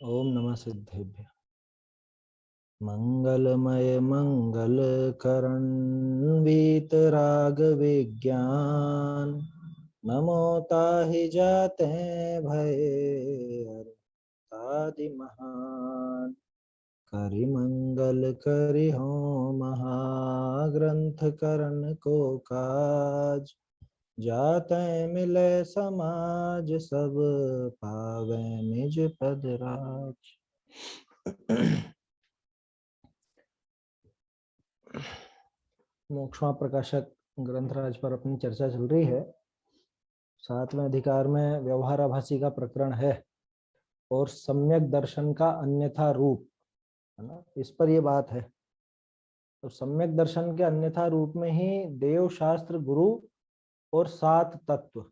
ओम नमः सिद्धेभ्य। मंगलमय मंगल करण वीतराग विज्ञान नमो ताहि जाते भय तादि महान। करि मंगल करि हो महाग्रंथ करण को काज जाते मिले समाज सब पावे निज पद राज। मोक्षमा प्रकाशक ग्रंथराज पर अपनी चर्चा चल रही है। 7वें अधिकार में व्यवहाराभासी का प्रकरण है और सम्यक दर्शन का अन्यथा रूप है ना, इस पर ये बात है। तो सम्यक दर्शन के अन्यथा रूप में ही देव शास्त्र गुरु और 7 तत्व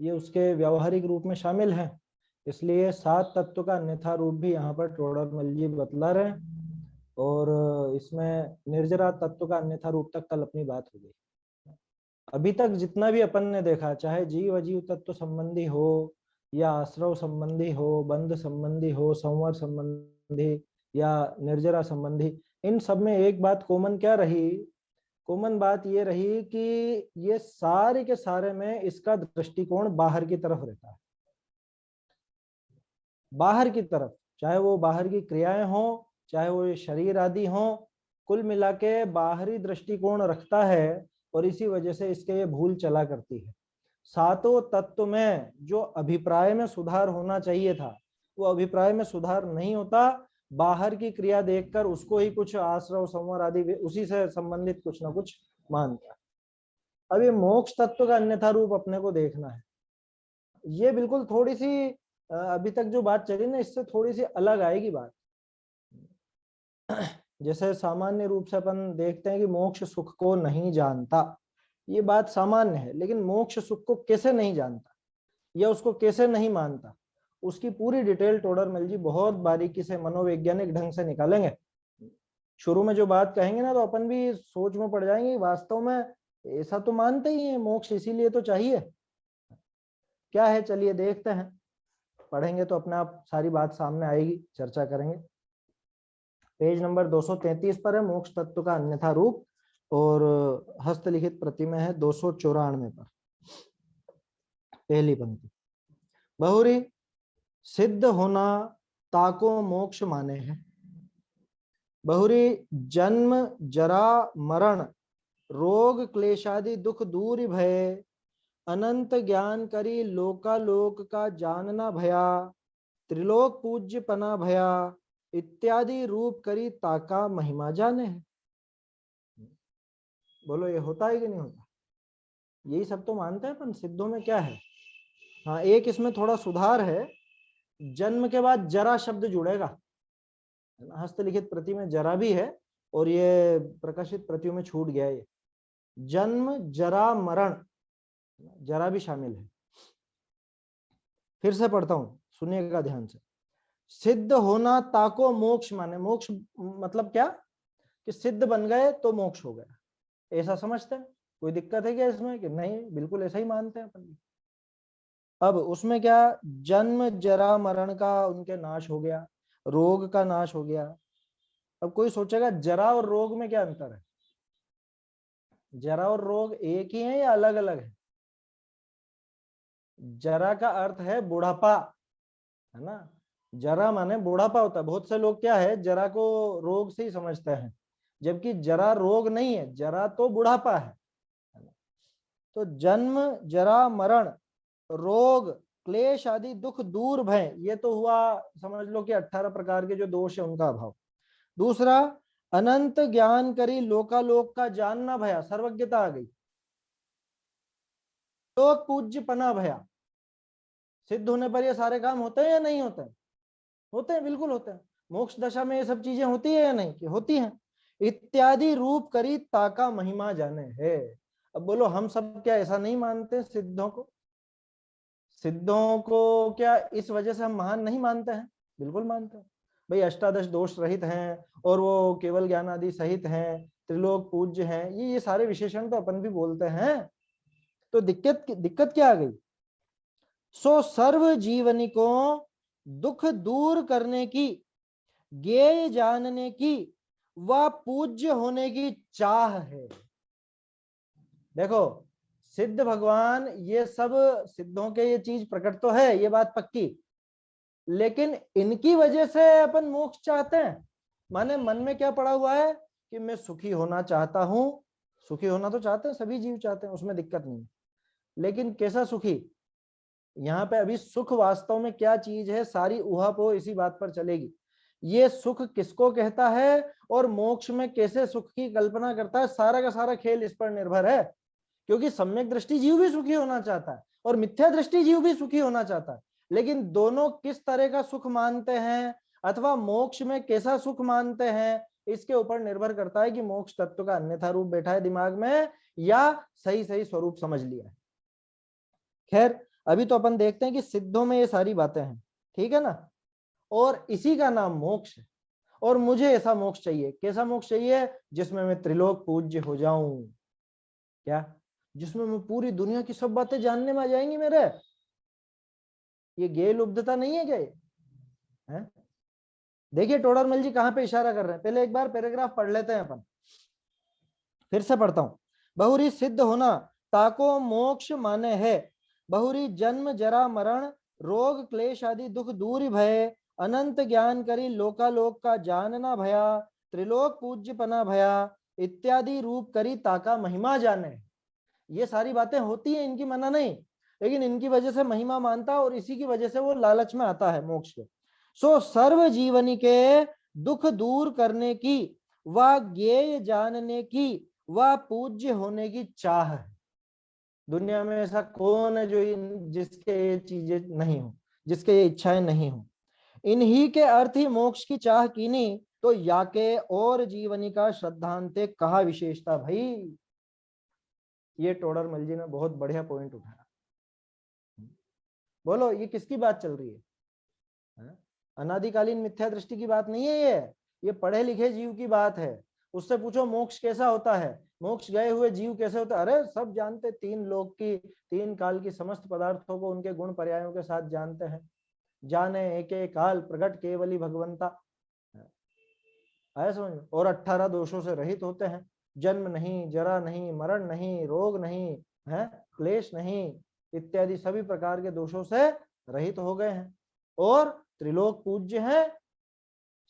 ये उसके व्यवहारिक रूप में शामिल हैं। इसलिए 7 तत्व का अन्यथा रूप भी यहाँ पर टोडरमल जी बतला रहे हैं और इसमें निर्जरा तत्व का अन्यथा रूप तक कल अपनी बात हो गई। अभी तक जितना भी अपन ने देखा, चाहे जीव अजीव तत्व संबंधी हो या आश्रव संबंधी हो, बंध संबंधी हो, संवर संबंधी या निर्जरा संबंधी, इन सब में एक बात कॉमन क्या रही? कॉमन बात ये रही कि ये सारे के सारे में इसका दृष्टिकोण बाहर की तरफ रहता है। बाहर की तरफ, चाहे वो बाहर की क्रियाएं हो, चाहे वो शरीर आदि हो, कुल मिला के बाहरी दृष्टिकोण रखता है और इसी वजह से इसके ये भूल चला करती है। 7 तत्व में जो अभिप्राय में सुधार होना चाहिए था वो अभिप्राय में सुधार नहीं होता। बाहर की क्रिया देखकर उसको ही कुछ आश्रव संवर आदि उसी से संबंधित कुछ ना कुछ मानता है। अब ये मोक्ष तत्व का अन्यथा रूप अपने को देखना है। ये बिल्कुल थोड़ी सी अभी तक जो बात चली ना, इससे थोड़ी सी अलग आएगी बात। जैसे सामान्य रूप से अपन देखते हैं कि मोक्ष सुख को नहीं जानता, ये बात सामान्य है। लेकिन मोक्ष सुख को कैसे नहीं जानता या उसको कैसे नहीं मानता, उसकी पूरी डिटेल टोडरमल जी बहुत बारीकी से मनोवैज्ञानिक ढंग से निकालेंगे। शुरू में जो बात कहेंगे ना तो अपन भी सोच में पड़ जाएंगे, वास्तव में ऐसा तो मानते ही है, मोक्ष इसीलिए तो चाहिए। क्या है, चलिए देखते हैं। पढ़ेंगे तो अपने आप सारी बात सामने आएगी, चर्चा करेंगे। पेज नंबर 233 पर है मोक्ष तत्व का अन्यथा रूप और हस्तलिखित प्रति में है 294 पर, पहली पंक्ति। बहुरी सिद्ध होना ताको मोक्ष माने है। बहुरी जन्म जरा मरण रोग क्लेशादि दुख दूर भय अनंत ज्ञान करी लोकालोक का जानना भया त्रिलोक पूज्य पना भया इत्यादि रूप करी ताका महिमा जाने है। बोलो ये होता है कि नहीं होता? यही सब तो मानते हैं अपन। सिद्धों में क्या है? हाँ, एक इसमें थोड़ा सुधार है, जन्म के बाद जरा शब्द जुड़ेगा। हस्तलिखित प्रति में जरा भी है और ये प्रकाशित प्रतियों में छूट गया। ये जन्म जरा मरण, जरा भी शामिल है। फिर से पढ़ता हूं, सुनिएगा ध्यान से। सिद्ध होना ताको मोक्ष माने। मोक्ष मतलब क्या? कि सिद्ध बन गए तो मोक्ष हो गया, ऐसा समझते हैं। कोई दिक्कत है क्या इसमें? कि नहीं, बिल्कुल ऐसा ही मानते हैं अपन। अब उसमें क्या, जन्म जरा मरण का उनके नाश हो गया, रोग का नाश हो गया। अब कोई सोचेगा जरा और रोग में क्या अंतर है? जरा और रोग एक ही है या अलग अलग है? जरा का अर्थ है बुढ़ापा, है ना। जरा माने बुढ़ापा होता है। बहुत से लोग क्या है, जरा को रोग से ही समझते हैं, जबकि जरा रोग नहीं है, जरा तो बुढ़ापा है। तो जन्म जरा मरण रोग क्लेश आदि दुख दूर भय, ये तो हुआ समझ लो कि 18 प्रकार के जो दोष है उनका अभाव। दूसरा, अनंत ज्ञान करी लोकालोक का जानना भया, सर्वज्ञता आ गई। लोक पूज्य पना भया, सिद्ध होने पर ये सारे काम होते हैं या नहीं होते हैं? होते हैं, बिल्कुल होते हैं। मोक्ष दशा में ये सब चीजें होती है या नहीं? कि होती हैं। इत्यादि रूप करी ताका महिमा जाने है। अब बोलो, हम सब क्या ऐसा नहीं मानते सिद्धों को? सिद्धों को क्या इस वजह से हम महान नहीं मानते हैं? बिल्कुल मानते हैं। भाई अष्टादश दोष रहित हैं और वो केवल ज्ञान आदि सहित हैं, त्रिलोक पूज्य हैं, ये सारे विशेषण तो अपन भी बोलते हैं। तो दिक्कत क्या आ गई? सो सर्व जीवनी को दुख दूर करने की, ज्ञेय जानने की व पूज्य होने की चाह है। देखो, सिद्ध भगवान, ये सब सिद्धों के ये चीज प्रकट तो है, ये बात पक्की, लेकिन इनकी वजह से अपन मोक्ष चाहते हैं। माने मन में क्या पड़ा हुआ है कि मैं सुखी होना चाहता हूं। सुखी होना तो चाहते हैं, सभी जीव चाहते हैं, उसमें दिक्कत नहीं, लेकिन कैसा सुखी? यहाँ पे अभी सुख वास्तव में क्या चीज है, सारी उहापोह इसी बात पर चलेगी। ये सुख किसको कहता है और मोक्ष में कैसे सुख की कल्पना करता है, सारा का सारा खेल इस पर निर्भर है। क्योंकि सम्यक दृष्टि जीव भी सुखी होना चाहता है और मिथ्या दृष्टि जीव भी सुखी होना चाहता है, लेकिन दोनों किस तरह का सुख मानते हैं अथवा मोक्ष में कैसा सुख मानते हैं, इसके ऊपर निर्भर करता है कि मोक्ष तत्व का अन्यथा रूप बैठा है दिमाग में या सही सही स्वरूप समझ लिया है। खैर, अभी तो अपन देखते हैं कि सिद्धों में ये सारी बातें हैं, ठीक है ना, और इसी का नाम मोक्ष है। और मुझे ऐसा मोक्ष चाहिए। कैसा मोक्ष चाहिए? जिसमें मैं त्रिलोक पूज्य हो जाऊं। क्या? जिसमें मैं पूरी दुनिया की सब बातें जानने में आ जाएंगी मेरे। ये ज्ञेय लुब्धता नहीं है क्या? है? देखिए टोडरमल जी कहां पे इशारा कर रहे हैं। पहले एक बार पैराग्राफ पढ़ लेते हैं अपन, फिर से पढ़ता हूं। बहुरी सिद्ध होना ताको मोक्ष माने है। बहुरी जन्म जरा मरण रोग क्लेश आदि दुख दूर भय। अनंत ज्ञान करी लोकालोक का जानना भया। त्रिलोक पूज्यपना भया इत्यादि रूप करी ताका महिमा जाने। ये सारी बातें होती हैं, इनकी मना नहीं, लेकिन इनकी वजह से महिमा मानता है और इसी की वजह से वो लालच में आता है मोक्ष के। सो सर्व जीवनी के दुख दूर करने की व ज्ञेय जानने की व पूज्य होने की चाह है। दुनिया में ऐसा कौन है जो जिसके ये चीजें नहीं हो, जिसके ये इच्छाएं नहीं हो। इन्हीं के अर्थ ही मोक्ष की चाह कीनी तो याके और जीवनी का श्रद्धांते कहा विशेषता भाई। ये टोडरमल जी ने बहुत बढ़िया पॉइंट उठाया। बोलो, ये किसकी बात चल रही है? अनादिकालीन मिथ्या दृष्टि की बात नहीं है ये पढ़े लिखे जीव की बात है। उससे पूछो मोक्ष कैसा होता है, मोक्ष गए हुए जीव कैसे होता है? अरे सब जानते, तीन लोक की, तीन काल की समस्त पदार्थों को उनके गुण पर्यायों के साथ जानते हैं। जाने एके काल प्रगट केवली भगवंता, आया समझ में? और 18 दोषों से रहित होते हैं। जन्म नहीं, जरा नहीं, मरण नहीं, रोग नहीं है, क्लेश नहीं, इत्यादि सभी प्रकार के दोषों से रहित हो गए हैं और त्रिलोक पूज्य है।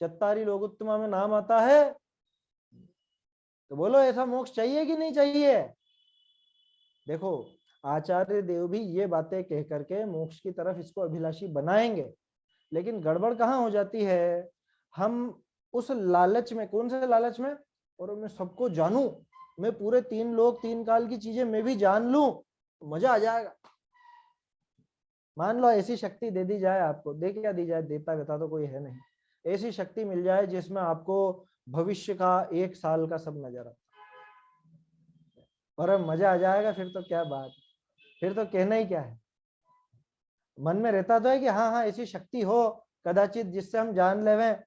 चत्तारी लोकोत्तमा में नाम आता है। तो बोलो, ऐसा मोक्ष चाहिए कि नहीं चाहिए? देखो, आचार्य देव भी ये बातें कह करके मोक्ष की तरफ इसको अभिलाषी बनाएंगे, लेकिन गड़बड़ कहाँ हो जाती है? हम उस लालच में, कौन से लालच में? और मैं सबको जानूं, मैं पूरे तीन लोक तीन काल की चीजें मैं भी जान लूं, मजा आ जाएगा। मान लो ऐसी शक्ति दे दी जाए आपको, दे क्या दी जाए, देता वेता तो कोई है नहीं, ऐसी शक्ति मिल जाए जिसमें आपको भविष्य का 1 साल का सब नजर आता, और मजा आ जाएगा, फिर तो क्या बात, फिर तो कहना ही क्या है। मन में रहता तो है कि हाँ हाँ ऐसी शक्ति हो कदाचित जिससे हम जान लेवें।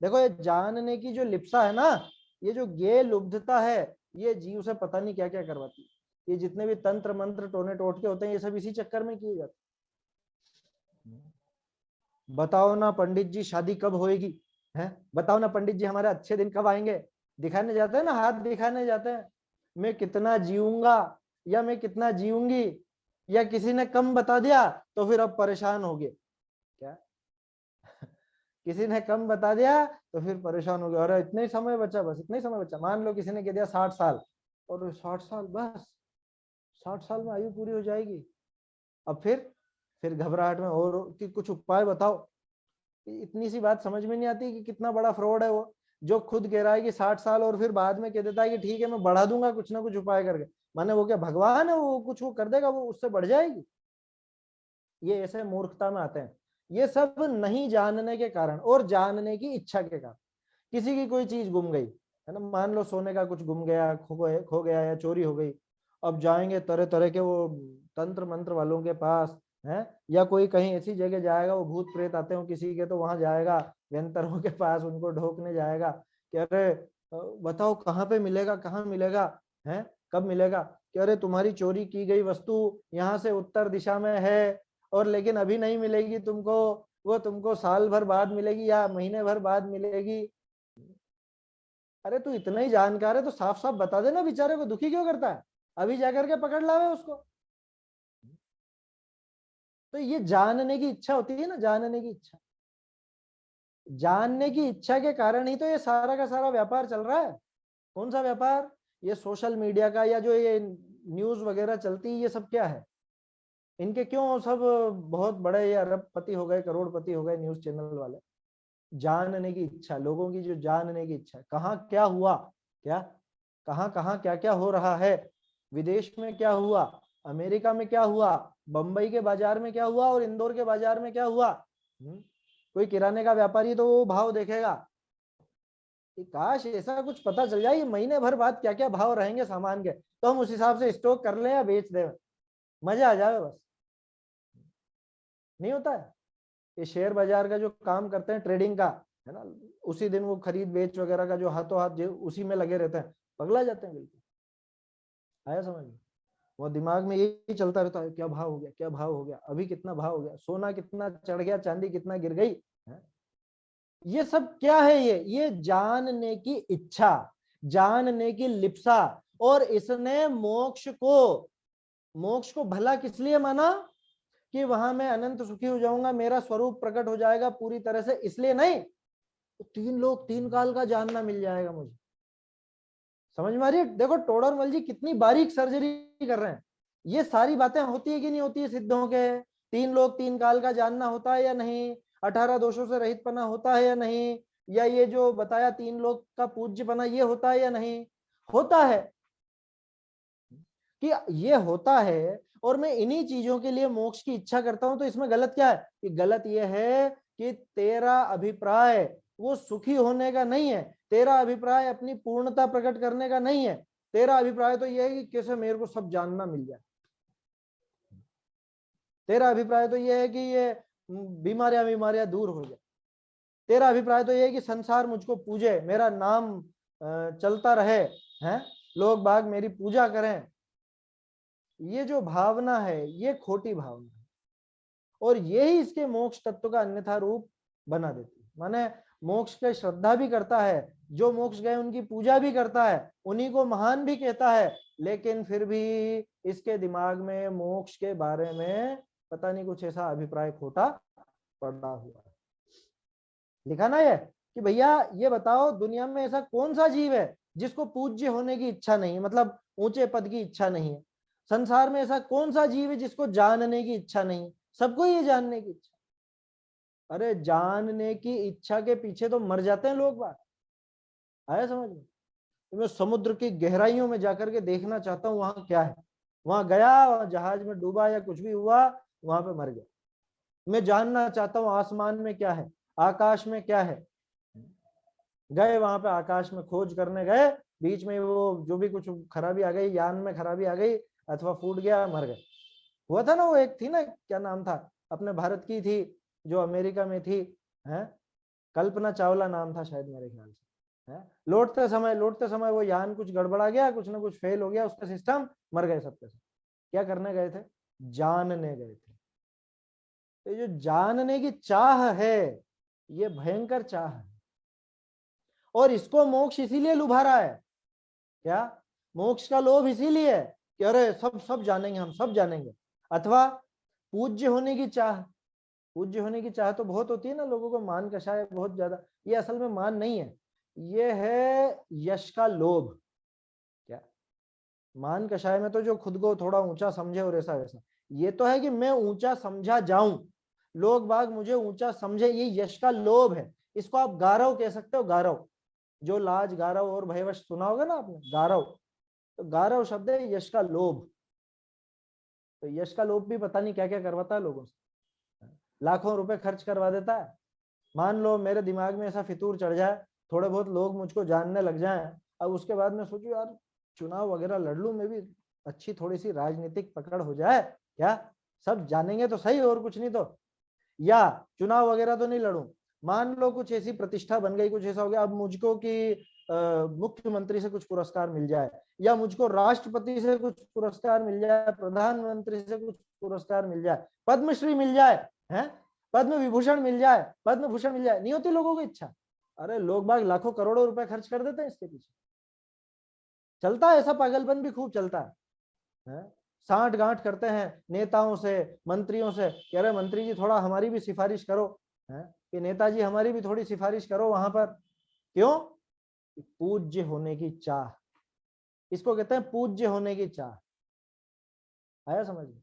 देखो, ये जानने की जो लिप्सा है ना, ये जो ज्ञेय लुब्धता है, ये जीव से पता नहीं क्या क्या करवाती है। ये जितने भी तंत्र मंत्र टोने टोटके होते हैं, ये सब इसी चक्कर में किए जाते हैं। बताओ ना पंडित जी शादी कब होएगी, है? बताओ ना पंडित जी हमारे अच्छे दिन कब आएंगे? दिखाने जाते हैं ना, हाथ दिखाने जाते हैं, मैं कितना जीऊंगा या मैं कितना जीऊंगी, या किसी ने कम बता दिया तो फिर अब परेशान हो गए। क्या? किसी ने कम बता दिया तो फिर परेशान हो गया, अरे इतना ही समय बचा, बस इतना ही समय बचा। मान लो किसी ने कह दिया 60 साल, और 60 साल, बस 60 साल में आयु पूरी हो जाएगी। अब फिर घबराहट में और कि कुछ उपाय बताओ। इतनी सी बात समझ में नहीं आती कि कितना बड़ा फ्रॉड है वो, जो खुद कह रहा है कि 60 साल और फिर बाद में कह देता है कि ठीक है मैं बढ़ा दूंगा कुछ ना कुछ उपाय करके। माने वो क्या भगवान है? वो कुछ वो कर देगा, वो उससे बढ़ जाएगी। ये ऐसे मूर्खता में आते हैं। ये सब नहीं जानने के कारण और जानने की इच्छा के कारण। किसी की कोई चीज गुम गई है ना, मान लो सोने का कुछ गुम गया, खो गया या चोरी हो गई, अब जाएंगे तरह तरह के वो तंत्र मंत्र वालों के पास, है, या कोई कहीं ऐसी जगह जाएगा, वो भूत प्रेत आते हो किसी के, तो वहां जाएगा व्यंतरों के पास, उनको ढोकने जाएगा कि अरे बताओ कहाँ पे मिलेगा, कहाँ मिलेगा, है, कब मिलेगा? कि अरे तुम्हारी चोरी की गई वस्तु यहाँ से उत्तर दिशा में है और लेकिन अभी नहीं मिलेगी तुमको, वो तुमको साल भर बाद मिलेगी या महीने भर बाद मिलेगी। अरे तू इतना ही जानकार है तो साफ साफ बता देना, बेचारे को दुखी क्यों करता है, अभी जाकर के पकड़ लावे उसको। तो ये जानने की इच्छा होती है ना, जानने की इच्छा, जानने की इच्छा के कारण ही तो ये सारा का सारा व्यापार चल रहा है। कौन सा व्यापार? ये सोशल मीडिया का, या जो ये न्यूज वगैरह चलती है, ये सब क्या है? इनके क्यों सब बहुत बड़े ये अरबपति हो गए, करोड़पति हो गए न्यूज चैनल वाले? जानने की इच्छा, लोगों की जो जानने की इच्छा, कहाँ क्या हुआ, क्या कहाँ कहाँ क्या क्या हो रहा है, विदेश में क्या हुआ, अमेरिका में क्या हुआ, बंबई के बाजार में क्या हुआ और इंदौर के बाजार में क्या हुआ। कोई किराने का व्यापारी तो वो भाव देखेगा कि काश ऐसा कुछ पता चल जाए महीने भर बाद क्या क्या भाव रहेंगे सामान के, तो हम उस हिसाब से स्टॉक कर लें या बेच दें, मजा आ जाए बस। नहीं होता है? ये शेयर बाजार का जो काम करते हैं ट्रेडिंग का, है ना, उसी दिन वो खरीद बेच वगैरह का जो हाथों हाथ उसी में लगे रहते हैं, पगला जाते हैं बिल्कुल। आया समझ में? वो दिमाग में यही चलता रहता है, क्या भाव हो गया, क्या भाव हो गया, अभी कितना भाव हो गया, सोना कितना चढ़ गया, चांदी कितना गिर गई है? ये सब क्या है? ये जानने की इच्छा, जानने की लिप्सा। और इसने मोक्ष को भला किस लिए माना? कि वहां मैं अनंत सुखी हो जाऊंगा, मेरा स्वरूप प्रकट हो जाएगा पूरी तरह से, इसलिए नहीं, तो 3 लोक 3 काल का जानना मिल जाएगा मुझे। समझ में आ रही है? देखो टोडरमल जी कितनी बारीक सर्जरी कर रहे हैं। ये सारी बातें होती है कि नहीं होती है सिद्धों के? 3 लोक 3 काल का जानना होता है या नहीं? 18 दोषों से रहित पना होता है या नहीं? या ये जो बताया 3 लोक का पूज्य पना, ये होता है या नहीं? होता है। कि ये होता है और मैं इन्हीं चीजों के लिए मोक्ष की इच्छा करता हूं, तो इसमें गलत क्या है? कि गलत ये है कि तेरा अभिप्राय वो सुखी होने का नहीं है, तेरा अभिप्राय अपनी पूर्णता प्रकट करने का नहीं है, तेरा अभिप्राय तो यह है कि कैसे मेरे को सब जानना मिल जाए। तेरा अभिप्राय तो यह है कि ये बीमारियां दूर हो जाए। तेरा अभिप्राय तो यह है कि संसार मुझको पूजे, मेरा नाम चलता रहे, हैं, लोग बाग मेरी पूजा करें। ये जो भावना है ये खोटी भावना है, और यही इसके मोक्ष तत्व का अन्यथा रूप बना देती है। माने मोक्ष के श्रद्धा भी करता है, जो मोक्ष गए उनकी पूजा भी करता है, उन्हीं को महान भी कहता है, लेकिन फिर भी इसके दिमाग में मोक्ष के बारे में पता नहीं कुछ ऐसा अभिप्राय खोटा पड़ा हुआ है। लिखा ना ये कि भैया ये बताओ दुनिया में ऐसा कौन सा जीव है जिसको पूज्य होने की इच्छा नहीं है, मतलब ऊंचे पद की इच्छा नहीं है? संसार में ऐसा कौन सा जीव है जिसको जानने की इच्छा नहीं है? सबको ये जानने की इच्छा। अरे जानने की इच्छा के पीछे तो मर जाते हैं लोग बात। आया समझ में? तो मैं समुद्र की गहराइयों में जाकर के देखना चाहता हूँ वहां क्या है। वहां गया, वहां जहाज में डूबा या कुछ भी हुआ, वहां पे मर गया। मैं जानना चाहता हूँ आसमान में क्या है, आकाश में क्या है। गए वहां पे आकाश में खोज करने गए, बीच में वो जो भी कुछ खराबी आ गई, यान में खराबी आ गई अथवा फूट गया, मर गए। हुआ था ना, वो एक थी ना, क्या नाम था, अपने भारत की थी जो अमेरिका में थी, है, कल्पना चावला नाम था शायद मेरे ख्याल से, है, लौटते समय वो यान कुछ गड़बड़ा गया, कुछ ना कुछ फेल हो गया उसका सिस्टम, मर गए सबके सब। क्या करने गए थे? जानने गए थे। तो ये जो जानने की चाह है ये भयंकर चाह है, और इसको मोक्ष इसीलिए लुभा रहा है। क्या? मोक्ष का लोभ इसीलिए कि अरे सब सब जानेंगे, हम सब जानेंगे। अथवा पूज्य होने की चाह। पूज्य होने की चाह तो बहुत होती है ना लोगों को, मान कषाय बहुत ज्यादा। ये असल में मान नहीं है, ये है यश का लोभ। क्या? मान कषाय में तो जो खुद को थोड़ा ऊंचा समझे और ऐसा वैसा, ये तो है कि मैं ऊंचा समझा जाऊं, लोग बाग मुझे ऊंचा समझे, ये यश का लोभ है। इसको आप गारव कह सकते हो, गारव। जो लाज गारव और भयवश सुना होगा ना आपने, गारव। तो गारव शब्द है यश का लोभ। तो यश का लोभ भी पता नहीं क्या क्या करवाता है लोगों से, लाखों रुपए खर्च करवा देता है। मान लो मेरे दिमाग में ऐसा फितूर चढ़ जाए, थोड़े बहुत लोग मुझको जानने लग जाएं, अब उसके बाद मैं सोचूं यार चुनाव वगैरह लड़ लूं, मैं भी अच्छी थोड़ी सी राजनीतिक पकड़ हो जाए, क्या सब जानेंगे तो सही, और कुछ नहीं तो, या चुनाव वगैरह तो नहीं लड़ूं। मान लो कुछ ऐसी प्रतिष्ठा बन गई, कुछ ऐसा हो गया, अब मुझको कि मुख्यमंत्री से कुछ पुरस्कार मिल जाए, या मुझको राष्ट्रपति से कुछ पुरस्कार मिल जाए, प्रधानमंत्री से कुछ पुरस्कार मिल जाए, पद्मश्री मिल जाए, हैं, पद्म विभूषण मिल जाए, पद्म भूषण मिल जाए, नहीं होती लोगों की इच्छा। अरे लोग बाग लाखों करोड़ों रुपए खर्च कर देते हैं इसके पीछे। चलता है ऐसा पागलपन भी खूब चलता है? साठ गांठ करते हैं नेताओं से, मंत्रियों से, कह रहे मंत्री जी थोड़ा हमारी भी सिफारिश करो, है कि नेताजी हमारी भी थोड़ी सिफारिश करो वहां पर। क्यों? पूज्य होने की चाह, इसको कहते हैं पूज्य होने की चाह। आया समझ में?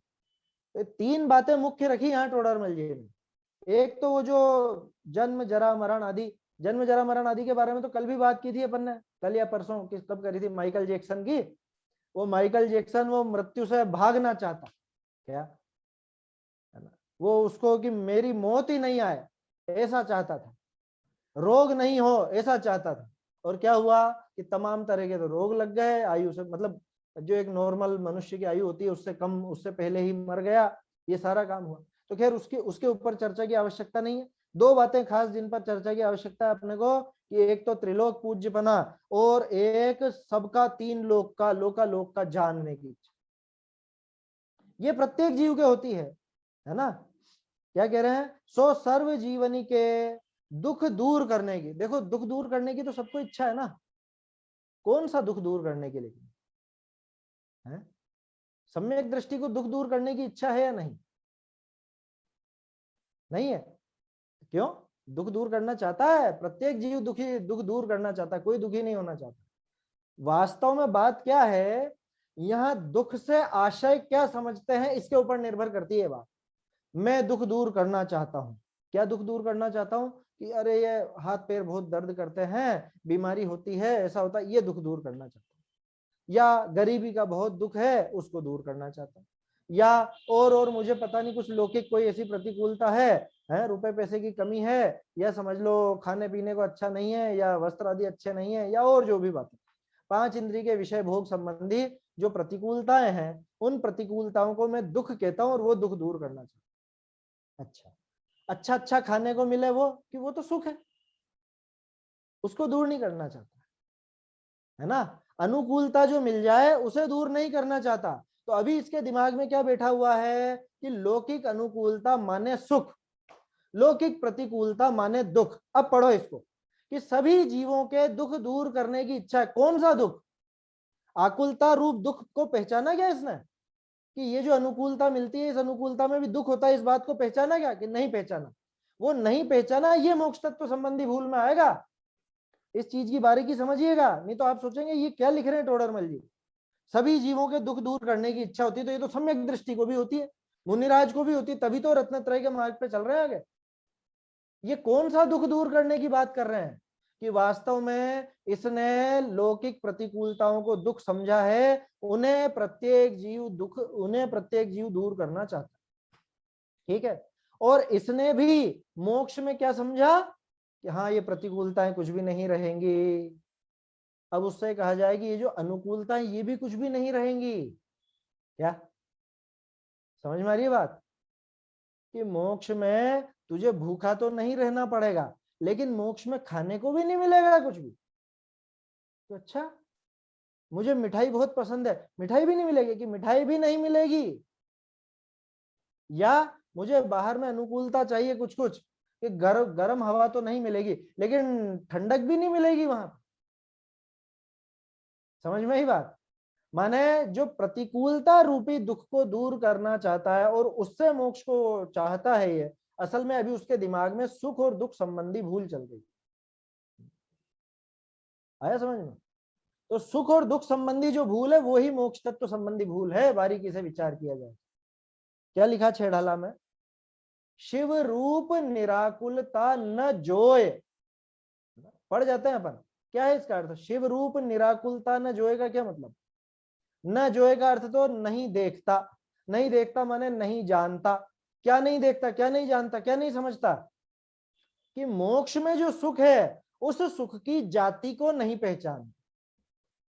तो तीन बातें मुख्य रखी यहाँ टोडरमल जी ने। एक तो वो जो जन्म जरा मरण आदि, जन्म जरा मरण आदि के बारे में तो कल भी बात की थी अपन ने, कल या परसों किस कब करी थी, माइकल जैक्सन की। वो माइकल जैक्सन वो मृत्यु से भागना चाहता, क्या है ना, वो उसको कि मेरी मौत ही नहीं आए ऐसा चाहता था, रोग नहीं हो ऐसा चाहता था। और क्या हुआ कि तमाम तरह के तो रोग लग गए, आयु से मतलब जो एक नॉर्मल मनुष्य की आयु होती है उससे कम, उससे पहले ही मर गया, ये सारा काम हुआ। तो खैर उसके उसके ऊपर चर्चा की आवश्यकता नहीं है। दो बातें खास जिन पर चर्चा की आवश्यकता है अपने को, कि एक तो त्रिलोक पूज्यपना और एक सबका तीन लोक का लोक का जानने की इच्छा। ये प्रत्येक जीव के होती है ना? क्या कह रहे हैं? सो सर्व जीवनी के दुख दूर करने की, देखो दुख दूर करने की तो सबको इच्छा है ना, कौन सा दुख दूर करने के लिए है? सम्यक दृष्टि को दुख दूर करने की इच्छा है या नहीं? नहीं है। क्यों? दुख दूर करना चाहता है, प्रत्येक जीव दुखी दुख दूर करना चाहता है, कोई दुखी नहीं होना चाहता। वास्तव में बात क्या है, यहां दुख से आशय क्या समझते हैं इसके ऊपर निर्भर करती है बात। मैं दुख दूर करना चाहता हूं, क्या दुख दूर करना चाहता हूं कि अरे ये हाथ पैर बहुत दर्द करते हैं, बीमारी होती है, ऐसा होता है, ये दुख दूर करना चाहता हूं। या गरीबी का बहुत दुख है उसको दूर करना चाहता हूं। या और मुझे पता नहीं कुछ लौकिक कोई ऐसी प्रतिकूलता है रुपए पैसे की कमी है, या समझ लो खाने पीने को अच्छा नहीं है, या वस्त्र आदि अच्छे नहीं है, या और जो भी बात है, पांच इंद्रिय के विषय भोग संबंधी जो प्रतिकूलताएं हैं, उन प्रतिकूलताओं को मैं दुख कहता हूं और वो दुख दूर करना चाहता हूं। अच्छा अच्छा खाने को मिले वो, कि वो तो सुख है, उसको दूर नहीं करना चाहता, है ना? अनुकूलता जो मिल जाए उसे दूर नहीं करना चाहता। तो अभी इसके दिमाग में क्या बैठा हुआ है कि लौकिक अनुकूलता माने सुख, लौकिक प्रतिकूलता माने दुख। अब पढ़ो इसको, कि सभी जीवों के दुख दूर करने की इच्छा है। कौन सा दुख? आकुलता रूप दुख को पहचाना क्या इसने, कि ये जो अनुकूलता मिलती है इस अनुकूलता में भी दुख होता है, इस बात को पहचाना क्या कि नहीं पहचाना? वो नहीं पहचाना, ये मोक्ष तत्व संबंधी भूल में आएगा। इस चीज की बारीकी समझिएगा, नहीं तो आप सोचेंगे ये क्या लिख रहे हैं टोडरमल जी। सभी जीवों के दुख दूर करने की इच्छा होती है, तो ये तो सम्यक दृष्टि को भी होती है, मुनिराज को भी होती है, तभी तो रत्नत्रय के मार्ग पे चल रहे हैं आगे। ये कौन सा दुख दूर करने की बात कर रहे हैं कि वास्तव में इसने लौकिक प्रतिकूलताओं को दुख समझा है, उन्हें प्रत्येक जीव दूर करना चाहता है। ठीक है? और इसने भी मोक्ष में क्या समझा कि हाँ ये प्रतिकूलताएं कुछ भी नहीं रहेंगी। अब उससे कहा जाए कि ये जो अनुकूलताएं ये भी कुछ भी नहीं रहेंगी। क्या समझ में आ रही है बात? कि मोक्ष में तुझे भूखा तो नहीं रहना पड़ेगा, लेकिन मोक्ष में खाने को भी नहीं मिलेगा कुछ भी। तो अच्छा मुझे मिठाई बहुत पसंद है, मिठाई भी नहीं मिलेगी, कि मिठाई भी नहीं मिलेगी। या मुझे बाहर में अनुकूलता चाहिए कुछ कुछ, कि गर्म हवा तो नहीं मिलेगी, लेकिन ठंडक भी नहीं मिलेगी वहां पर। समझ में ही बात? माने जो प्रतिकूलता रूपी दुख को दूर करना चाहता है और उससे मोक्ष को चाहता है, ये असल में अभी उसके दिमाग में सुख और दुख संबंधी भूल चल गई। आया समझ में? तो सुख और दुख संबंधी जो भूल है वो ही मोक्ष तत्व संबंधी भूल है, बारीकी से विचार किया जाए। क्या लिखा छेड़ाला में? शिव रूप निराकुलता न जोय। पढ़ जाते हैं अपन, क्या है इसका अर्थ? शिव रूप निराकुलता न जोय का क्या मतलब? न जोय का अर्थ तो नहीं देखता, नहीं देखता माने नहीं जानता। क्या नहीं देखता, क्या नहीं जानता, क्या नहीं समझता? कि मोक्ष में जो सुख है उस सुख की जाति को नहीं पहचान,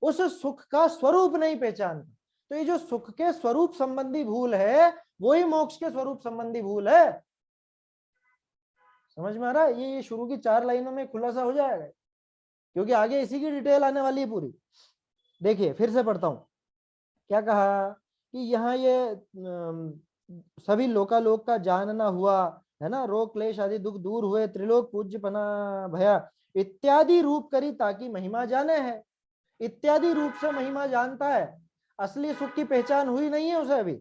उस सुख का स्वरूप नहीं पहचानता। तो ये जो सुख के स्वरूप संबंधी भूल है वही मोक्ष के स्वरूप संबंधी भूल है। समझ में आ रहा है? ये शुरू की 4 लाइनों में खुलासा हो जाएगा, क्योंकि आगे इसी की डिटेल आने वाली है पूरी। देखिए फिर से पढ़ता हूं, क्या कहा कि यहाँ ये सभी लोकालोक का जानना हुआ, है ना, रोग क्लेश आदि दुख दूर हुए, त्रिलोक पूज्य पना भया, इत्यादि रूप करी ताकि महिमा जाने है। इत्यादि रूप से महिमा जानता है, असली सुख की पहचान हुई नहीं है उसे अभी।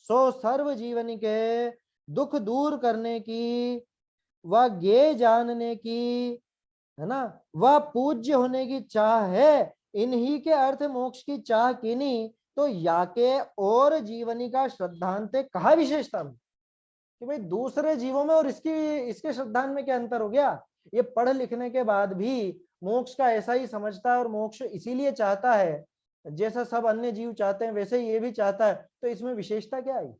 सो सर्व जीवनी के दुख दूर करने की व ज्ञेय जानने की, है ना, वह पूज्य होने की चाह है। इन्हीं के अर्थ मोक्ष की चाह कीनी तो याके और जीवनी का श्रद्धांत कहा विशेषता में, कि भाई दूसरे जीवों में और इसके श्रद्धांत में क्या अंतर हो गया। ये पढ़ लिखने के बाद भी मोक्ष का ऐसा ही समझता है और मोक्ष इसीलिए चाहता है, जैसा सब अन्य जीव चाहते हैं वैसे ही ये भी चाहता है, तो इसमें विशेषता क्या आई,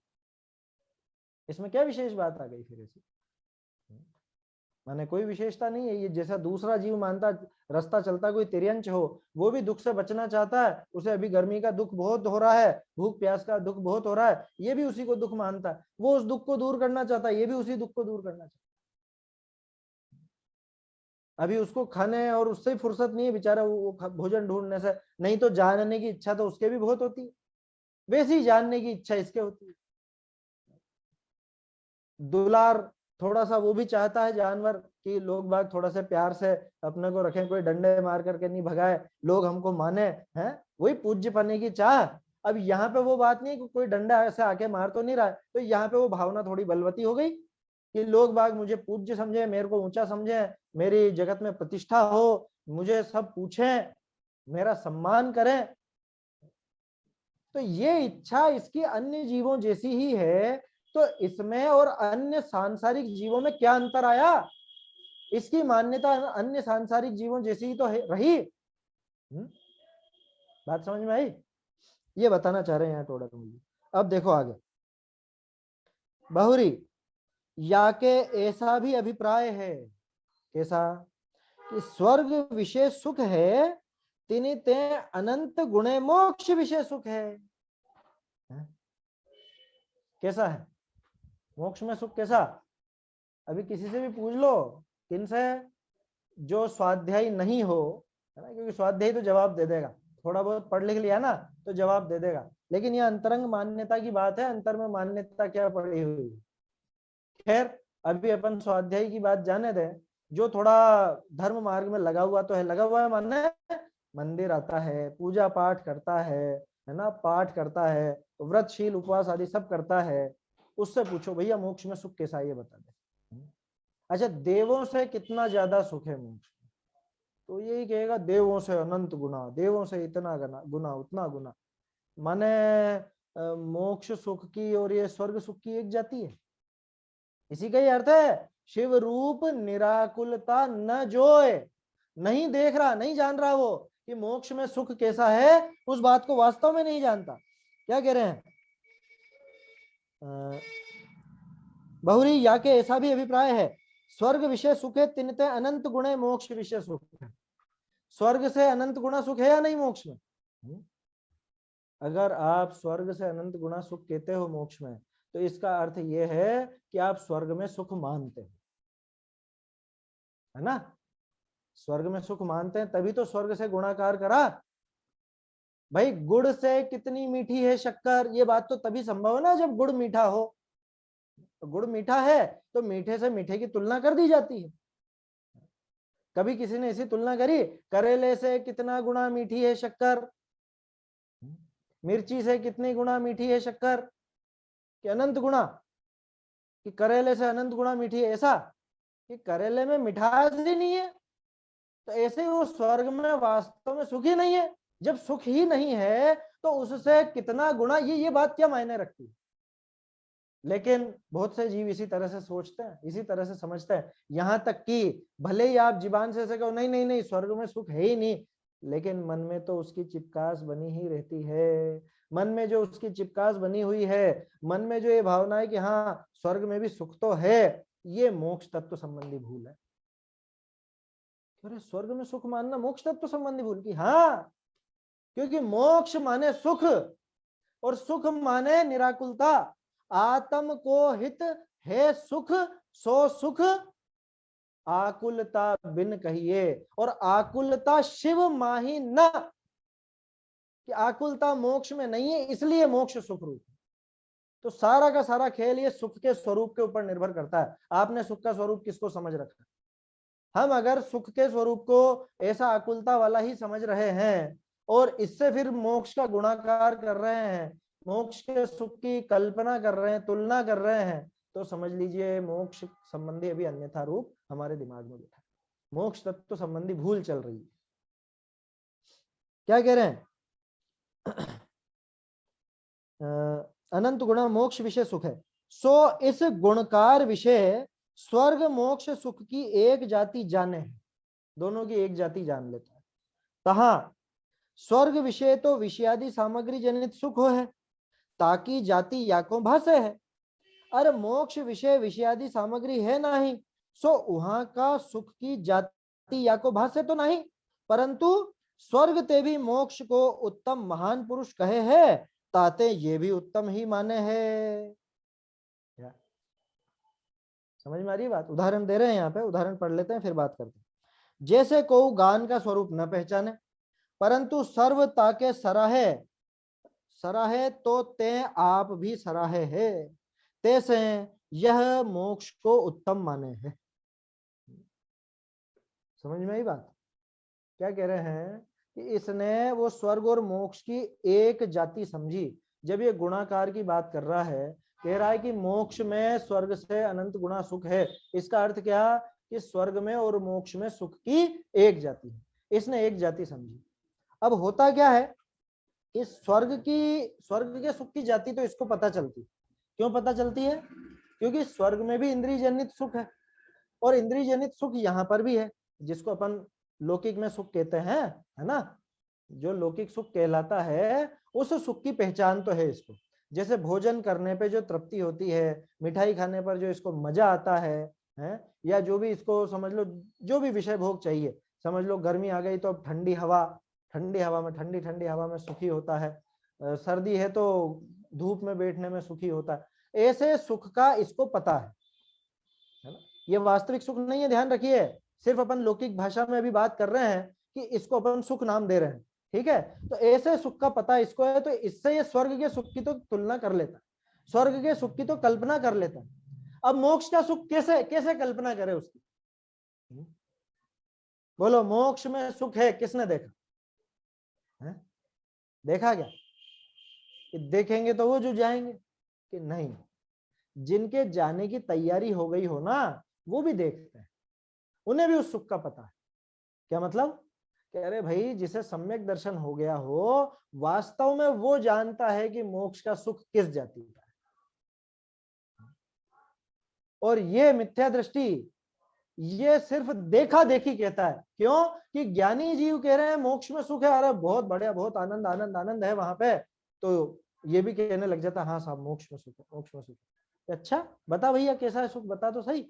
इसमें क्या विशेष बात आ गई फिर ऐसी। माने कोई विशेषता नहीं है। ये जैसा दूसरा जीव मानता रास्ता चलता कोई तिर्यंच हो, वो भी दुख से बचना चाहता है, उसे अभी गर्मी का दुख बहुत हो रहा है, भूख प्यास का दुख बहुत हो रहा है, ये भी उसी को दुख मानता है, वो उस दुख को दूर करना चाहता है, ये भी उसी दुख को दूर करना चाहता है। अभी उसको खाने और उससे ही फुर्सत नहीं है बेचारा, वो भोजन ढूंढने से, नहीं तो जानने की इच्छा तो उसके भी बहुत होती है, वैसी जानने की इच्छा इसके होती है। दुलार थोड़ा सा वो भी चाहता है जानवर, कि लोग बाग थोड़ा से प्यार से अपने को रखें, कोई डंडे मार करके नहीं भगाए, लोग हमको माने, हैं, वही पूज्य पने की चाह। अब यहाँ पे वो बात नहीं कि कोई डंडा ऐसे आके मार तो नहीं रहा है, तो यहाँ पे वो भावना थोड़ी बलवती हो गई कि लोग बाग मुझे पूज्य समझे, मेरे को ऊंचा समझे, मेरी जगत में प्रतिष्ठा हो, मुझे सब पूछे, मेरा सम्मान करें। तो ये इच्छा इसकी अन्य जीवों जैसी ही है, तो इसमें और अन्य सांसारिक जीवों में क्या अंतर आया। इसकी मान्यता अन्य सांसारिक जीवों जैसी ही तो रही। बात समझ में आई, ये बताना चाह रहे हैं यहाँ टोडर मुझे। अब देखो आगे, बहुरी या के ऐसा भी अभिप्राय है, कैसा, कि स्वर्ग विषय सुख है, तिनि ते अनंत गुणे मोक्ष विषय सुख है। कैसा है मोक्ष में सुख, कैसा, अभी किसी से भी पूछ लो, किनसे, जो स्वाध्यायी नहीं हो, है ना, क्योंकि स्वाध्यायी तो जवाब दे देगा, थोड़ा बहुत पढ़ लिख लिया ना तो जवाब दे देगा, लेकिन यह अंतरंग मान्यता की बात है, अंतर में मान्यता क्या पड़ी हुई। खैर अभी अपन स्वाध्यायी की बात जाने दें, जो थोड़ा धर्म मार्ग में लगा हुआ तो है, लगा हुआ है मानना है, मंदिर आता है, पूजा पाठ करता है ना, पाठ करता है, व्रतशील उपवास आदि सब करता है, उससे पूछो भैया मोक्ष में सुख कैसा है ये बता दे। अच्छा देवों से कितना ज्यादा सुख है मोक्ष, तो यही कहेगा देवों से अनंत गुना, देवों से इतना गुना उतना गुना। माने मोक्ष सुख की और ये स्वर्ग सुख की एक जाति है, इसी का ही अर्थ है। शिव रूप निराकुलता न जोए, नहीं देख रहा, नहीं जान रहा वो कि मोक्ष में सुख कैसा है, उस बात को वास्तव में नहीं जानता। क्या कह रहे हैं, बहुरी या के ऐसा भी अभिप्राय है, स्वर्ग विषय सुख है, तिनते अनंत गुणे मोक्ष विषय सुख है। स्वर्ग से अनंत गुणा सुख है या नहीं मोक्ष में। अगर आप स्वर्ग से अनंत गुणा सुख कहते हो मोक्ष में, तो इसका अर्थ यह है कि आप स्वर्ग में सुख मानते हो, है ना, स्वर्ग में सुख मानते हैं, तभी तो स्वर्ग से गुणाकार करा। भाई गुड़ से कितनी मीठी है शक्कर, ये बात तो तभी संभव है ना जब गुड़ मीठा हो। तो गुड़ मीठा है तो मीठे से मीठे की तुलना कर दी जाती है। कभी किसी ने ऐसी तुलना करी, करेले से कितना गुना मीठी है शक्कर, मिर्ची से कितनी गुना मीठी है शक्कर, कि अनंत गुना, कि करेले से अनंत गुना मीठी है, ऐसा कि करेले में मिठास ही नहीं है। तो ऐसे ही वो स्वर्ग में वास्तव में सुख ही नहीं है। जब सुख ही नहीं है तो उससे कितना गुना, ये बात क्या मायने रखती है। लेकिन बहुत से जीव इसी तरह से सोचते हैं, इसी तरह से समझते हैं, यहां तक कि भले ही आप जीवान से ऐसे कहो नहीं नहीं नहीं स्वर्ग में सुख है ही नहीं, लेकिन मन में तो उसकी चिपकास बनी ही रहती है। मन में जो उसकी चिपकास बनी हुई है, मन में जो ये भावना है कि हाँ स्वर्ग में भी सुख तो है, ये मोक्ष तत्व संबंधी भूल है। अरे स्वर्ग में सुख मानना मोक्ष तत्व संबंधी भूल की, हाँ, क्योंकि मोक्ष माने सुख और सुख माने निराकुलता। आत्म को हित है सुख, सो सुख आकुलता बिन कहिए, और आकुलता शिव माही न, कि आकुलता मोक्ष में नहीं है, इसलिए मोक्ष सुख रूप है। तो सारा का सारा खेल ये सुख के स्वरूप के ऊपर निर्भर करता है। आपने सुख का स्वरूप किसको समझ रखा? हम अगर सुख के स्वरूप को ऐसा आकुलता वाला ही समझ रहे हैं और इससे फिर मोक्ष का गुणाकार कर रहे हैं, मोक्ष के सुख की कल्पना कर रहे हैं, तुलना कर रहे हैं, तो समझ लीजिए मोक्ष संबंधी अभी अन्यथा रूप हमारे दिमाग में बैठा है। मोक्ष तत्व संबंधी भूल चल रही है। क्या कह रहे हैं? अनंत गुणा मोक्ष विषय सुख है, सो इस गुणकार विषय स्वर्ग मोक्ष सुख की एक जाति जाने है, दोनों की एक जाति जान लेता है। कहा स्वर्ग विषय तो विषयादि सामग्री जनित सुख हो है, ताकि जाति याको भाषे है। अरे मोक्ष विषय विषयादि सामग्री है नहीं, सो वहां का सुख की जाति याको भाषे तो नहीं, परंतु स्वर्ग ते भी मोक्ष को उत्तम महान पुरुष कहे है, ताते ये भी उत्तम ही माने है। समझ में आ रही बात? उदाहरण दे रहे हैं यहाँ पे, उदाहरण पढ़ लेते हैं फिर बात करते हैं। जैसे को गान का स्वरूप न पहचाने परंतु सर्वता के सराहे, सराहे तो ते आप भी सराहे है, तैसे यह मोक्ष को उत्तम माने है। समझ में आई बात? क्या कह रहे हैं कि इसने वो स्वर्ग और मोक्ष की एक जाति समझी। जब ये गुणाकार की बात कर रहा है, कह रहा है कि मोक्ष में स्वर्ग से अनंत गुणा सुख है, इसका अर्थ क्या कि स्वर्ग में और मोक्ष में सुख की एक जाति है, इसने एक जाति समझी। अब होता क्या है कि स्वर्ग के सुख की जाति तो इसको पता चलती। क्यों पता चलती है? क्योंकि स्वर्ग में भी इंद्रिय जनित सुख है और इंद्रिय जनित सुख यहाँ पर भी है, जिसको अपन लौकिक में सुख कहते हैं, है ना। जो लौकिक सुख कहलाता है उस सुख की पहचान तो है इसको। जैसे भोजन करने पे जो तृप्ति होती है, मिठाई खाने पर जो इसको मजा आता है, या जो भी इसको समझ लो, जो भी विषय भोग चाहिए, समझ लो गर्मी आ गई तो ठंडी हवा में, ठंडी ठंडी हवा में सुखी होता है, सर्दी है तो धूप में बैठने में सुखी होता है। ऐसे सुख का इसको पता है ना। ये वास्तविक सुख नहीं है, ध्यान रखिए, सिर्फ अपन लौकिक भाषा में अभी बात कर रहे हैं कि इसको अपन सुख नाम दे रहे हैं, ठीक है। तो ऐसे सुख का पता इसको है, तो इससे ये स्वर्ग के सुख की तो तुलना कर लेता है, स्वर्ग के सुख की तो कल्पना कर लेता है। अब मोक्ष का सुख कैसे कैसे कल्पना करे उसकी? बोलो, मोक्ष में सुख है, किसने देखा है? देखा क्या? कि देखेंगे तो वो जो जाएंगे कि नहीं, जिनके जाने की तैयारी हो गई हो ना, वो भी देखते हैं, उन्हें भी उस सुख का पता है। क्या मतलब? कह रहे भाई, जिसे सम्यक दर्शन हो गया हो, वास्तव में वो जानता है कि मोक्ष का सुख किस जाति का है। और ये मिथ्या दृष्टि, ये सिर्फ देखा देखी कहता है। क्यों? कि ज्ञानी जीव कह रहे हैं मोक्ष में सुख है, अरे बहुत बढ़िया, बहुत आनंद आनंद आनंद है वहां पे, तो ये भी कहने लग जाता, हाँ साहब मोक्ष में सुख है, मोक्ष में सुख है। अच्छा बता भैया कैसा है सुख, बता तो सही।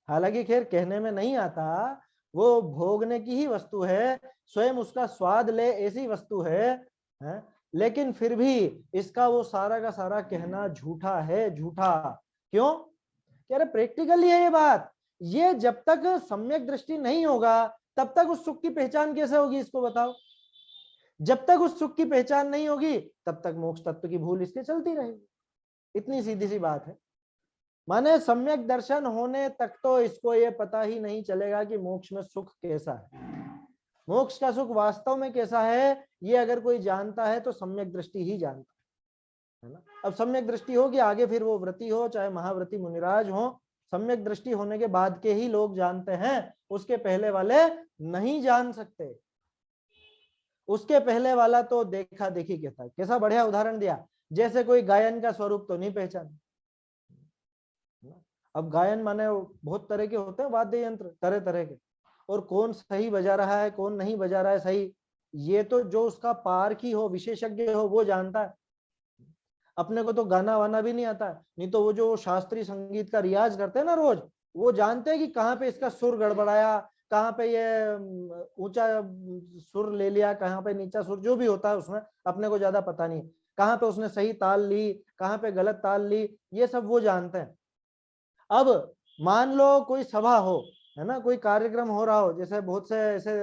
हालांकि खैर कहने में नहीं आता, वो भोगने की ही वस्तु है, स्वयं उसका स्वाद ले ऐसी वस्तु है, लेकिन फिर भी इसका वो सारा का सारा कहना झूठा है, झूठा। क्यों? कह रहे प्रैक्टिकली है ये बात। ये जब तक सम्यक दृष्टि नहीं होगा तब तक उस सुख की पहचान कैसे होगी, इसको बताओ। जब तक उस सुख की पहचान नहीं होगी तब तक मोक्ष तत्व की भूल इसके चलती रहेगी। इतनी सीधी सी बात है। माने सम्यक दर्शन होने तक तो इसको ये पता ही नहीं चलेगा कि मोक्ष में सुख कैसा है, मोक्ष का सुख वास्तव में कैसा है। ये अगर कोई जानता है तो सम्यक दृष्टि ही जानता है ना। अब सम्यक दृष्टि होगी, आगे फिर वो व्रती हो चाहे महाव्रती मुनिराज हो, सम्यक दृष्टि होने के बाद के ही लोग जानते हैं, उसके पहले वाले नहीं जान सकते। उसके पहले वाला तो देखा देखी कहता है। कैसा बढ़िया उदाहरण दिया, जैसे कोई गायन का स्वरूप तो नहीं पहचान। अब गायन माने बहुत तरह के होते हैं, वाद्य यंत्र तरह तरह के, और कौन सही बजा रहा है कौन नहीं बजा रहा है सही, ये तो जो उसका पारखी हो, विशेषज्ञ हो, वो जानता है। अपने को तो गाना वाना भी नहीं आता है, नहीं तो वो जो शास्त्रीय संगीत का रियाज करते हैं ना रोज, वो जानते हैं कि कहाँ पे इसका सुर गड़बड़ाया, कहाँ पे ये ऊंचा सुर ले लिया, कहाँ पे नीचा सुर, जो भी होता है उसमें अपने को ज्यादा पता नहीं, कहाँ पे उसने सही ताल ली, कहाँ पे गलत ताल ली, ये सब वो जानते हैं। अब मान लो कोई सभा हो, है ना, कोई कार्यक्रम हो रहा हो, जैसे बहुत से ऐसे